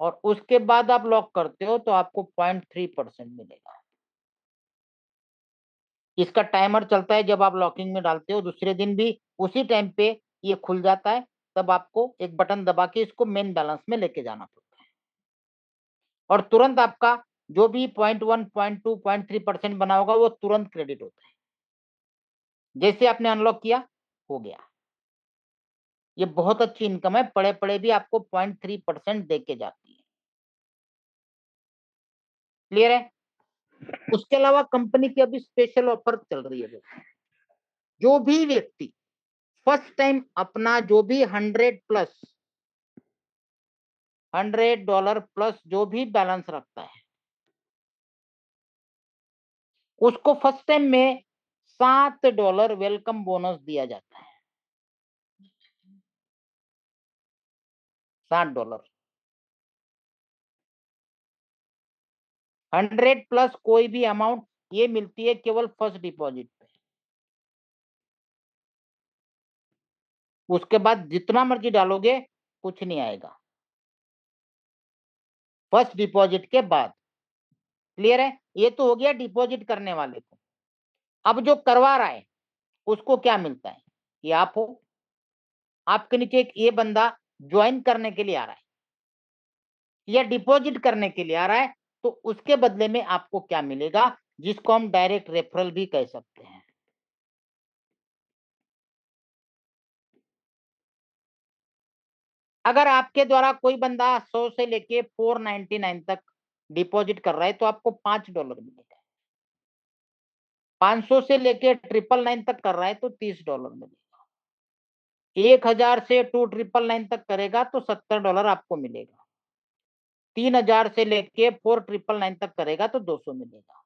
[SPEAKER 2] और उसके बाद आप लॉक करते हो तो आपको 0.3% मिलेगा। इसका टाइमर चलता है, जब आप लॉकिंग में डालते हो दूसरे दिन भी उसी टाइम पे ये खुल जाता है, तब आपको एक बटन दबा के इसको मेन बैलेंस में लेके जाना पड़ता है, और तुरंत आपका जो भी 0.1, 0.2, 0.3% बना होगा वो तुरंत क्रेडिट होता है। जैसे आपने अनलॉक किया, हो गया। ये बहुत अच्छी इनकम है, पड़े पड़े भी आपको 0.3% दे के जाती है। क्लियर है? उसके अलावा कंपनी की अभी स्पेशल ऑफर चल रही है। जो भी व्यक्ति फर्स्ट टाइम अपना जो भी $100 प्लस जो भी बैलेंस रखता है, उसको फर्स्ट टाइम में $7 वेलकम बोनस दिया जाता है। $7 100 प्लस कोई भी अमाउंट ये मिलती है केवल फर्स्ट डिपॉजिट पे। उसके बाद जितना मर्जी डालोगे कुछ नहीं आएगा, फर्स्ट डिपॉजिट के बाद। क्लियर है? ये तो हो गया डिपॉजिट करने वाले को। अब जो करवा रहा है उसको क्या मिलता है? ये आप हो, आपके नीचे एक ये बंदा ज्वाइन करने के लिए आ रहा है या डिपॉजिट करने के लिए आ रहा है, तो उसके बदले में आपको क्या मिलेगा, जिसको हम डायरेक्ट रेफरल भी कह सकते हैं। अगर आपके द्वारा कोई बंदा 100 से लेके 499 तक डिपॉजिट कर रहा है तो आपको $5 मिलेगा। 500 से लेके 999 तक कर रहा है तो $30 मिलेगा। 1000 से 2999 तक करेगा तो $70 आपको मिलेगा। 3000 से लेके 4999 तक करेगा तो 200 मिलेगा।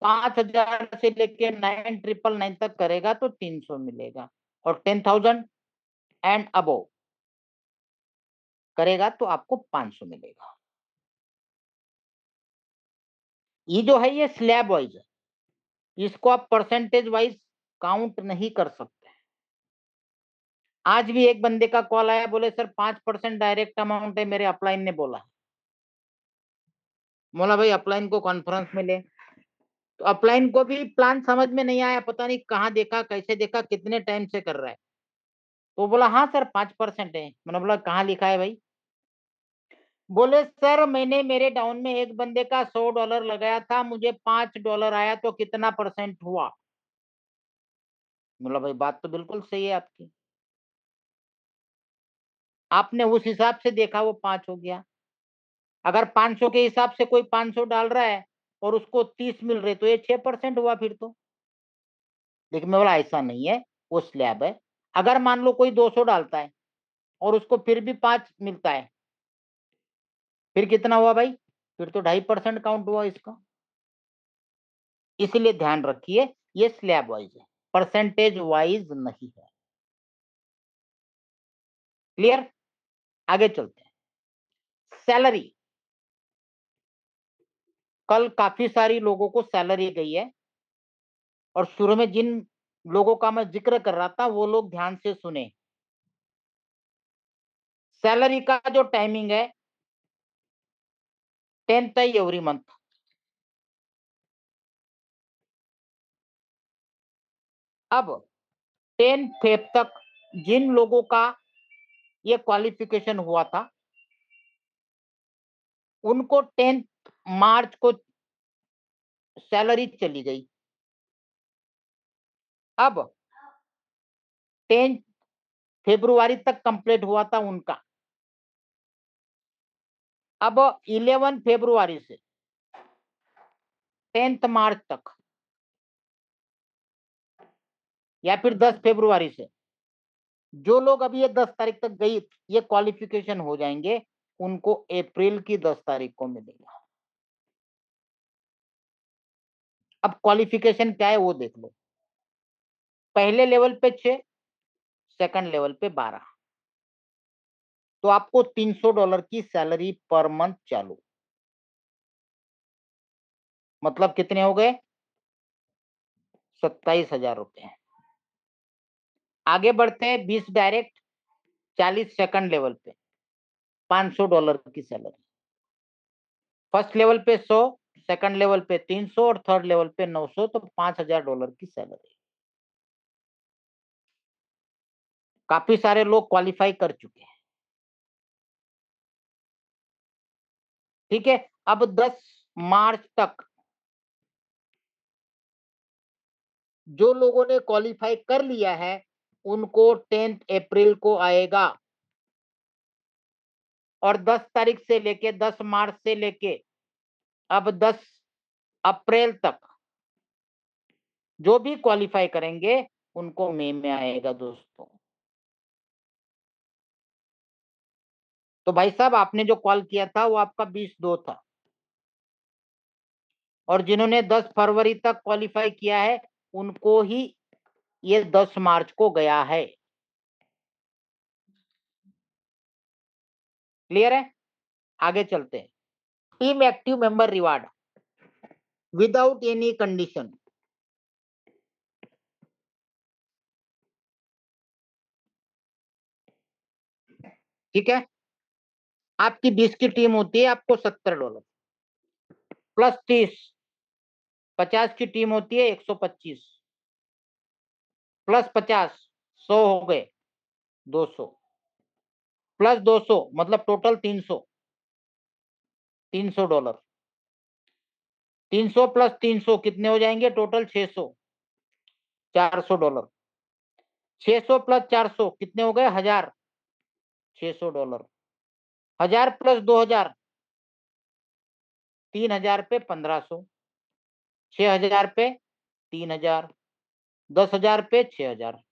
[SPEAKER 2] 5000 से लेके 9999 तक करेगा तो 300 मिलेगा, और 10,000 एंड अबव करेगा तो आपको 500 मिलेगा। ये जो है ये स्लैब वाइज है, इसको आप परसेंटेज वाइज काउंट नहीं कर सकते। आज भी एक बंदे का कॉल आया, बोले सर 5% डायरेक्ट अमाउंट है, मेरे अपलाइन ने बोला। बोला भाई अपलाइन को कॉन्फ्रेंस में ले। तो अपलाइन को भी प्लान समझ में नहीं आया, पता नहीं कहाँ देखा, कैसे देखा, कितने टाइम से कर रहा है। तो बोला हाँ सर 5% है। मैंने बोला कहाँ लिखा है भाई? बोले सर मैंने मेरे डाउन में एक बंदे का $100 लगाया था, मुझे $5 आया, तो कितना परसेंट हुआ? बोला भाई बात तो बिल्कुल सही है आपकी, आपने उस हिसाब से देखा, वो 5 हो गया। अगर 500 के हिसाब से कोई 500 डाल रहा है और उसको 30 मिल रहे, तो ये 6% हुआ फिर तो। लेकिन मैं बोला ऐसा नहीं है, वो स्लैब है। अगर मान लो कोई 200 डालता है और उसको फिर भी 5 मिलता है, फिर कितना हुआ भाई? फिर तो 2.5% काउंट हुआ इसका। इसलिए ध्यान रखिए, ये स्लैब वाइज है, परसेंटेज वाइज नहीं है। क्लियर? आगे चलते हैं। सैलरी, कल काफी सारी लोगों को सैलरी गई है, और शुरू में जिन लोगों का मैं जिक्र कर रहा था वो लोग ध्यान से सुने। सैलरी का जो टाइमिंग है 10th है एवरी मंथ। अब 10 फेब तक जिन लोगों का ये क्वालिफिकेशन हुआ था, उनको 10 मार्च को सैलरी चली गई। अब 10 फेब्रुआरी तक कंप्लीट हुआ था उनका। अब 11 फेब्रुआरी से 10 मार्च तक, या फिर 10 फेब्रुआरी से, जो लोग अभी ये 10 तारीख तक गई, ये क्वालिफिकेशन हो जाएंगे, उनको अप्रैल की 10 तारीख को मिलेगा। अब क्वालिफिकेशन क्या है वो देख लो। पहले लेवल पे 6, सेकंड लेवल पे 12, तो आपको $300 की सैलरी पर मंथ चालू। मतलब कितने हो गए? 27,000 रुपए। आगे बढ़ते हैं, 20 डायरेक्ट, 40 सेकंड लेवल पे, $500 की सैलरी। फर्स्ट लेवल पे 100, सेकंड लेवल पे 300 और थर्ड लेवल पे 900, तो $5,000 की सैलरी। काफी सारे लोग क्वालिफाई कर चुके हैं। ठीक है, अब 10 मार्च तक जो लोगों ने क्वालिफाई कर लिया है, उनको 10 अप्रैल को आएगा। और 10 तारीख से लेके 10 मार्च से लेके अब 10 अप्रैल तक जो भी क्वालिफाई करेंगे, उनको मई में आएगा दोस्तों। तो भाई साहब आपने जो कॉल किया था वो आपका 20/2 था, और जिन्होंने 10 फरवरी तक क्वालिफाई किया है, उनको ही ये 10 मार्च को गया है। क्लियर है? आगे चलते हैं। Team active member reward without any condition. ठीक है, आपकी 20 की टीम होती है, आपको $70 प्लस 30, 50 की टीम होती है 125 प्लस 50, 100 हो गए 200, प्लस 200 मतलब टोटल $300। 300 प्लस 300 कितने हो जाएंगे? टोटल 600, $400। 600 प्लस 400 कितने हो गए? 1000, $600। 1000 प्लस 2000, 3000 पे 1500, 6000 पे 3000, 10,000 पे 6,000।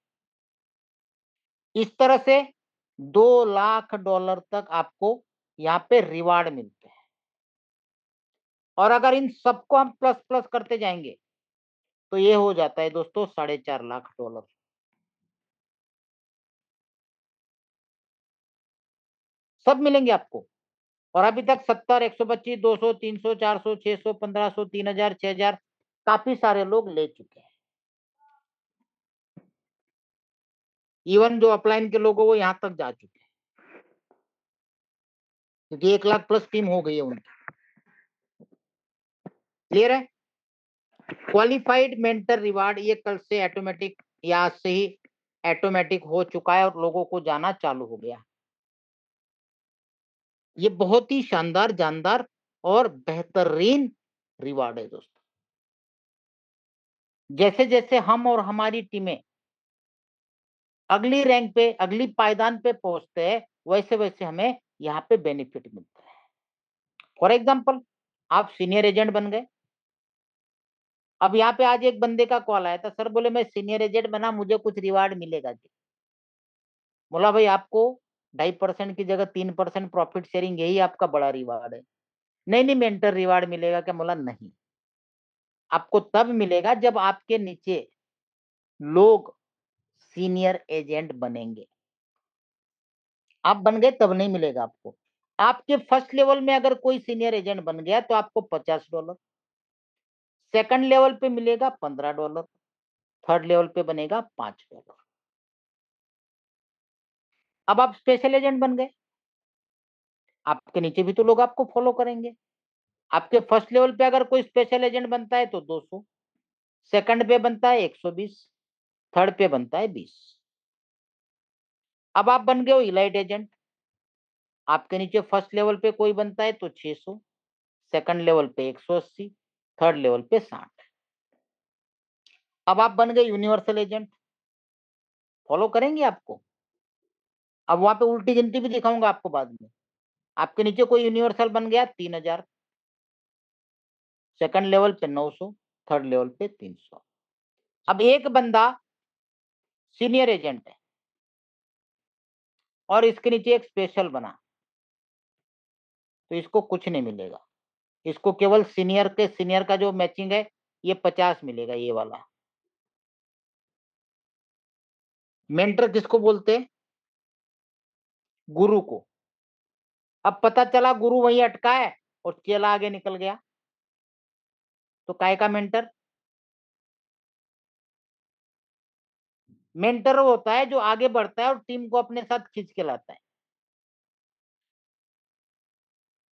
[SPEAKER 2] इस तरह से $2 लाख तक आपको यहाँ पे रिवार्ड मिलते हैं। और अगर इन सबको हम प्लस प्लस करते जाएंगे, तो ये हो जाता है दोस्तों $4.5 लाख। सब मिलेंगे आपको। और अभी तक 70, 125, 200, 300, 400, 600, 1500, 3000, 6000 काफी सारे लोग ले चुके हैं। इवन जो अपलाइन के लोग हैं वो यहाँ तक जा चुके हैं, क्योंकि 1 लाख प्लस टीम हो गई है उनकी। क्लियर है? क्वालिफाइड मेंटर रिवार्ड ये कल से ऑटोमेटिक या आज से ही ऑटोमेटिक हो चुका है और लोगों को जाना चालू हो गया। ये बहुत ही शानदार, जानदार और बेहतरीन रिवार्ड है दोस्तों। जैसे जैसे हम और हमारी टीमें अगली रैंक पे, अगली पायदान पे पहुंचते हैं, वैसे वैसे हमें यहाँ पे बेनिफिट मिलता है। फॉर एग्जाम्पल, आप सीनियर एजेंट बन गए। अब यहाँ पे आज एक बंदे का कॉल आया था, सर बोले मैं सीनियर एजेंट बना, मुझे कुछ रिवार्ड मिलेगा जी। बोला भाई आपको 2.5% की जगह 3% प्रॉफिट शेयरिंग, यही आपका बड़ा रिवार्ड है। नहीं नहीं मेंटर रिवार्ड मिलेगा क्या? बोला नहीं, आपको तब मिलेगा जब आपके नीचे लोग सीनियर एजेंट बनेंगे। आप बन गए तब नहीं मिलेगा आपको। आपके फर्स्ट लेवल में अगर कोई सीनियर एजेंट बन गया तो आपको $50, सेकंड लेवल पे मिलेगा $15, थर्ड लेवल पे बनेगा $5। अब आप स्पेशल एजेंट बन गए, आपके नीचे भी तो लोग आपको फॉलो करेंगे। आपके फर्स्ट लेवल पे अगर कोई स्पेशल एजेंट बनता है तो 200, सेकंड पे बनता है 120, थर्ड पे बनता है 20। अब आप बन गए हो इलाइट एजेंट, आपके नीचे फर्स्ट लेवल पे कोई बनता है तो 600, सेकंड लेवल पे 180, थर्ड लेवल पे 60। अब आप बन गए यूनिवर्सल एजेंट, फॉलो करेंगे आपको। अब वहां पे उल्टी गिनती भी दिखाऊंगा आपको बाद में। आपके नीचे कोई यूनिवर्सल बन गया 3000, सेकंड लेवल पे 900, थर्ड लेवल पे 300। अब एक बंदा सीनियर एजेंट है और इसके नीचे एक स्पेशल बना, तो इसको कुछ नहीं मिलेगा। इसको केवल सीनियर का जो मैचिंग है ये 50 मिलेगा, ये वाला। मेंटर किसको बोलते हैं? गुरु को। अब पता चला गुरु वहीं अटका है और चेला आगे निकल गया, तो काय का मेंटर? मेंटर वो होता है जो आगे बढ़ता है और टीम को अपने साथ खींच के लाता है।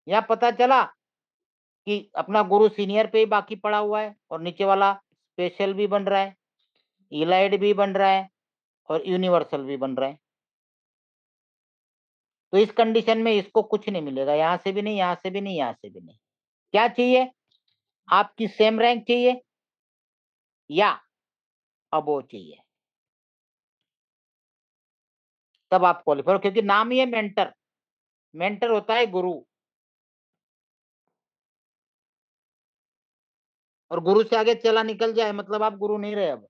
[SPEAKER 2] या पता चला कि अपना गुरु सीनियर पे ही बाकी पड़ा हुआ है और नीचे वाला स्पेशल भी बन रहा है, इलाइड भी बन रहा है और यूनिवर्सल भी बन रहा है, तो इस कंडीशन में इसको कुछ नहीं मिलेगा, यहां से भी नहीं, यहां से भी नहीं, यहां से भी नहीं। क्या चाहिए? आपकी सेम रैंक चाहिए या अबो चाहिए, तब आप क्वालिफाई हो, क्योंकि नाम ही है मेंटर। मेंटर होता है गुरु, और गुरु से आगे चला निकल जाए मतलब आप गुरु नहीं रहे, अब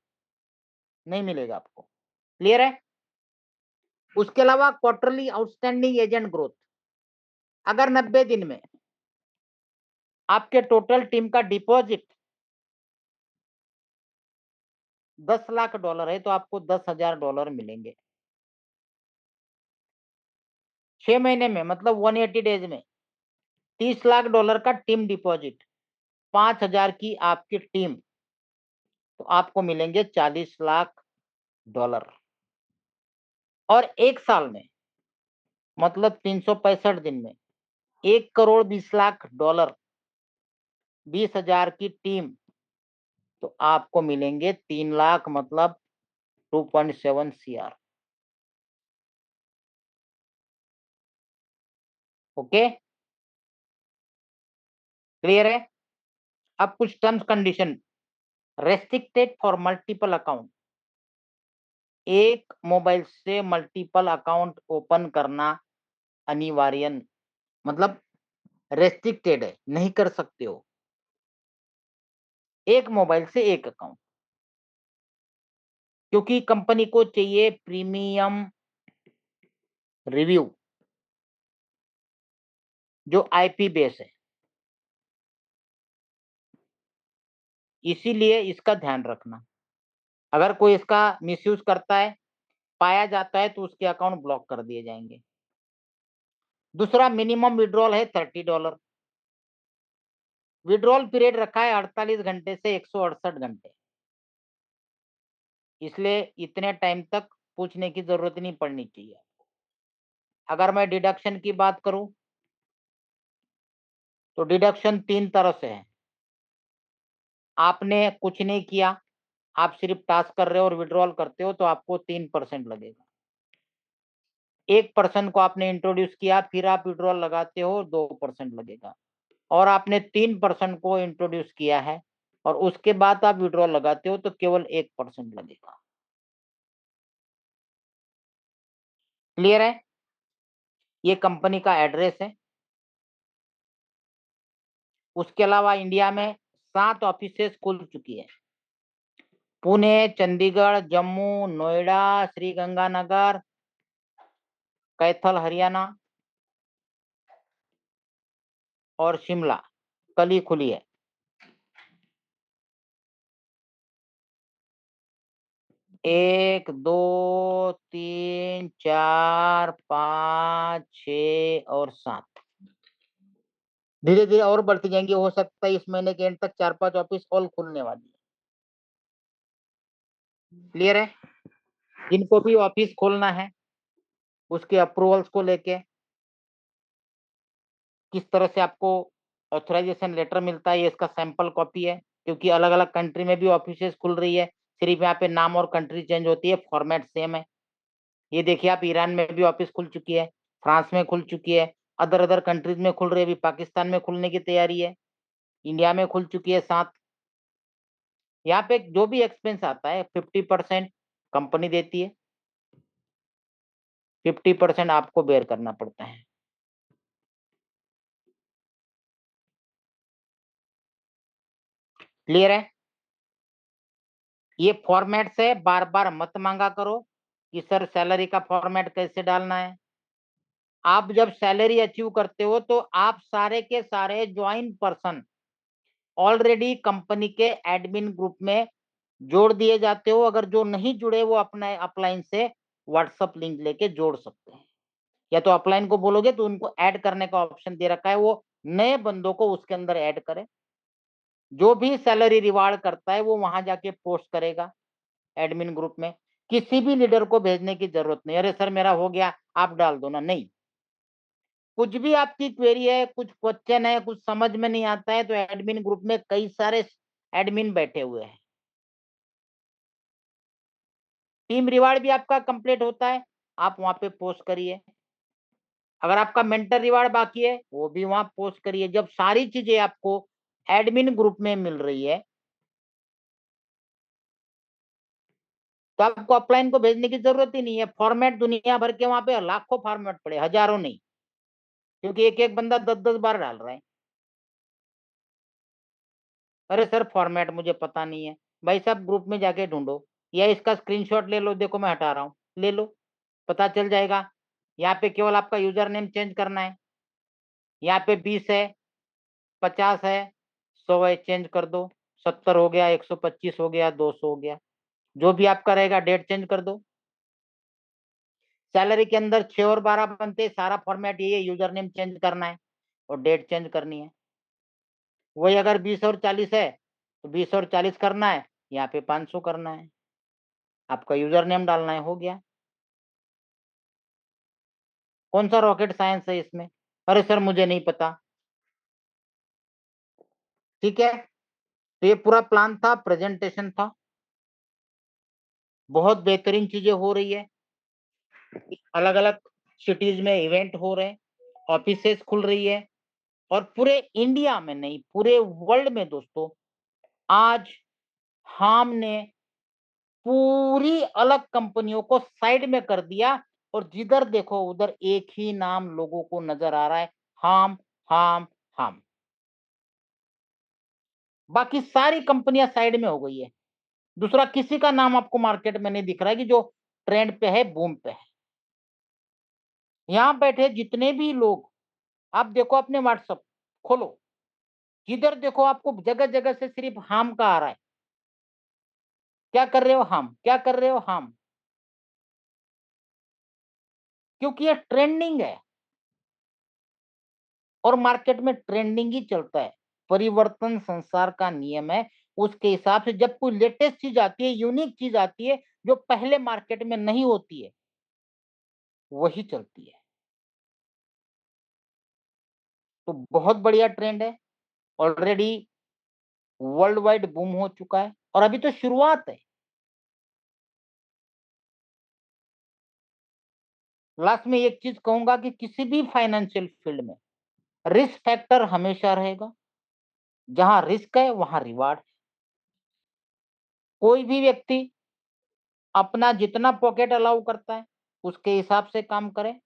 [SPEAKER 2] नहीं मिलेगा आपको। क्लियर है? उसके अलावा क्वार्टरली आउटस्टैंडिंग एजेंट ग्रोथ, अगर 90 दिन में आपके टोटल टीम का डिपॉजिट $10 लाख है तो आपको $10,000 मिलेंगे। 6 महीने में मतलब 180 डेज में $30 लाख का टीम डिपॉजिट, 5,000 की आपकी टीम, तो आपको मिलेंगे $40 लाख। और 1 साल में मतलब 365 दिन में $1,20,00,000, 20,000 की टीम, तो आपको मिलेंगे 3 लाख मतलब 2.7 CR। ओके, क्लियर है? अब कुछ terms condition. Restricted for multiple account, एक मोबाइल से मल्टीपल अकाउंट ओपन करना अनिवार्य, मतलब रेस्ट्रिक्टेड है, नहीं कर सकते हो एक मोबाइल से एक अकाउंट, क्योंकि कंपनी को चाहिए प्रीमियम रिव्यू जो आईपी बेस है, इसीलिए इसका ध्यान रखना। अगर कोई इसका मिसयूज करता है, पाया जाता है, तो उसके अकाउंट ब्लॉक कर दिए जाएंगे। दूसरा, मिनिमम विड्रॉल है $30। विड्रॉल पीरियड रखा है 48 घंटे से 168 घंटे, इसलिए इतने टाइम तक पूछने की जरूरत नहीं पड़नी चाहिए। अगर मैं डिडक्शन की बात करूं तो डिडक्शन 3 तरह से है। आपने कुछ नहीं किया, आप सिर्फ टास्क कर रहे हो और विड्रॉल करते हो तो आपको 3% लगेगा। 1% को आपने इंट्रोड्यूस किया फिर आप विड्रॉल लगाते हो 2% लगेगा। और आपने 3% को इंट्रोड्यूस किया है और उसके बाद आप विड्रॉल लगाते हो तो केवल 1% लगेगा। क्लियर है? ये कंपनी का एड्रेस है। उसके अलावा इंडिया में 7 ऑफिसेस खुल चुकी है। पुणे, चंडीगढ़, जम्मू, नोएडा, श्री गंगानगर, कैथल हरियाणा और शिमला कल ही खुली है। 1, 2, 3, 4, 5, 6 और 7 धीरे धीरे और बढ़ती जाएंगी। हो सकता है इस महीने के एंड तक 4-5 ऑफिस और खुलने वाली है। क्लियर है? जिनको भी ऑफिस खोलना है उसके अप्रूवल्स को लेके किस तरह से आपको ऑथराइजेशन लेटर मिलता है, ये इसका सैंपल कॉपी है। क्योंकि अलग अलग कंट्री में भी ऑफिसेस खुल रही है, सिर्फ यहाँ पे नाम और कंट्री चेंज होती है, फॉर्मेट सेम है। ये देखिए आप, ईरान में भी ऑफिस खुल चुकी है, फ्रांस में खुल चुकी है, अदर अदर कंट्रीज में खुल रही है, अभी पाकिस्तान में खुलने की तैयारी है, इंडिया में खुल चुकी है 7। यहाँ पे जो भी एक्सपेंस आता है 50% कंपनी देती है, 50% आपको बेयर करना पड़ता है। क्लियर है? ये फॉर्मेट से बार बार मत मांगा करो कि सर सैलरी का फॉर्मेट कैसे डालना है। आप जब सैलरी अचीव करते हो तो आप सारे के सारे ज्वाइन पर्सन ऑलरेडी कंपनी के एडमिन ग्रुप में जोड़ दिए जाते हो। अगर जो नहीं जुड़े वो अपने अपलाइन से व्हाट्सएप लिंक लेके जोड़ सकते हैं, या तो अपलाइन को बोलोगे तो उनको ऐड करने का ऑप्शन दे रखा है, वो नए बंदों को उसके अंदर ऐड करे। जो भी सैलरी रिवार्ड करता है वो वहां जाके पोस्ट करेगा एडमिन ग्रुप में। किसी भी लीडर को भेजने की जरूरत नहीं, अरे सर मेरा हो गया आप डाल दो ना, नहीं। कुछ भी आपकी क्वेरी है, कुछ क्वेश्चन है, कुछ समझ में नहीं आता है तो एडमिन ग्रुप में कई सारे एडमिन बैठे हुए हैं। टीम रिवार्ड भी आपका कंप्लीट होता है, आप वहां पे पोस्ट करिए। अगर आपका मेंटर रिवार्ड बाकी है वो भी वहां पोस्ट करिए। जब सारी चीजें आपको एडमिन ग्रुप में मिल रही है तो आपको अपलाइन को भेजने की जरूरत ही नहीं है। फॉर्मेट दुनिया भर के वहां पे लाखों फॉर्मेट पड़े, हजारों नहीं, क्योंकि एक एक बंदा 10-10 बार डाल रहा है। अरे सर फॉर्मेट मुझे पता नहीं है, भाई साहब ग्रुप में जाके ढूंढो, या इसका स्क्रीनशॉट ले लो, देखो मैं हटा रहा हूँ, ले लो, पता चल जाएगा। यहाँ पे केवल आपका यूजर नेम चेंज करना है। यहाँ पे 20 है, 50 है, 100 है, चेंज कर दो। 70 हो गया, 125 हो गया, 200 हो गया, जो भी आपका रहेगा। डेट चेंज कर दो। सैलरी के अंदर 6 और 12 बनते, सारा फॉर्मेट यही है, यूजर नेम चेंज करना है और डेट चेंज करनी है। वही अगर 20 और 40 है तो 20 और 40 करना है, यहाँ पे 500 करना है, आपका यूजर नेम डालना है, हो गया। कौन सा रॉकेट साइंस है इसमें? अरे सर मुझे नहीं पता। ठीक है, तो ये पूरा प्लान था, प्रेजेंटेशन था। बहुत बेहतरीन चीजें हो रही है, अलग अलग सिटीज में इवेंट हो रहे हैं, ऑफिसेस खुल रही है, और पूरे इंडिया में नहीं पूरे वर्ल्ड में दोस्तों आज हमने पूरी अलग कंपनियों को साइड में कर दिया, और जिधर देखो उधर एक ही नाम लोगों को नजर आ रहा है, हम हम हम। बाकी सारी कंपनियां साइड में हो गई है। दूसरा किसी का नाम आपको मार्केट में नहीं दिख रहा है कि जो ट्रेंड पे है, बूम पे है। यहां बैठे जितने भी लोग, आप देखो अपने व्हाट्सएप खोलो, जिधर देखो आपको जगह जगह से सिर्फ हम का आ रहा है। क्या कर रहे हो हम, क्या कर रहे हो हम, क्योंकि ये ट्रेंडिंग है और मार्केट में ट्रेंडिंग ही चलता है। परिवर्तन संसार का नियम है। उसके हिसाब से जब कोई लेटेस्ट चीज आती है, यूनिक चीज आती है, जो पहले मार्केट में नहीं होती है वही चलती है। तो बहुत बढ़िया ट्रेंड है, ऑलरेडी वर्ल्ड वाइड बूम हो चुका है और अभी तो शुरुआत है। लास्ट में एक चीज कहूंगा कि किसी भी फाइनेंशियल फील्ड में रिस्क फैक्टर हमेशा रहेगा। जहां रिस्क है वहां रिवार्ड है। कोई भी व्यक्ति अपना जितना पॉकेट अलाउ करता है उसके हिसाब से काम करे।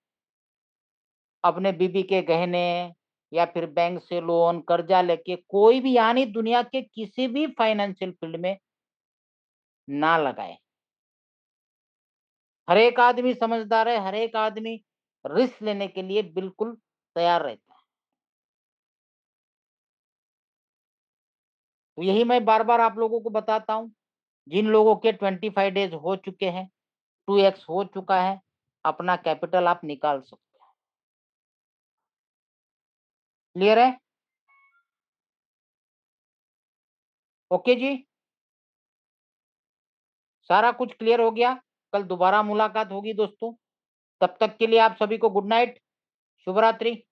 [SPEAKER 2] अपने बीबी के गहने या फिर बैंक से लोन कर्जा लेके कोई भी यानी दुनिया के किसी भी फाइनेंशियल फील्ड में ना लगाए। हर एक आदमी समझदार है, हर एक आदमी रिस्क लेने के लिए बिल्कुल तैयार रहता है। तो यही मैं बार बार आप लोगों को बताता हूं। जिन लोगों के 25 डेज हो चुके हैं, 2x हो चुका है, अपना कैपिटल आप निकाल सकते हैं। क्लियर है? ओके जी, सारा कुछ क्लियर हो गया। कल दोबारा मुलाकात होगी दोस्तों। तब तक के लिए आप सभी को गुड नाइट, शुभ रात्रि।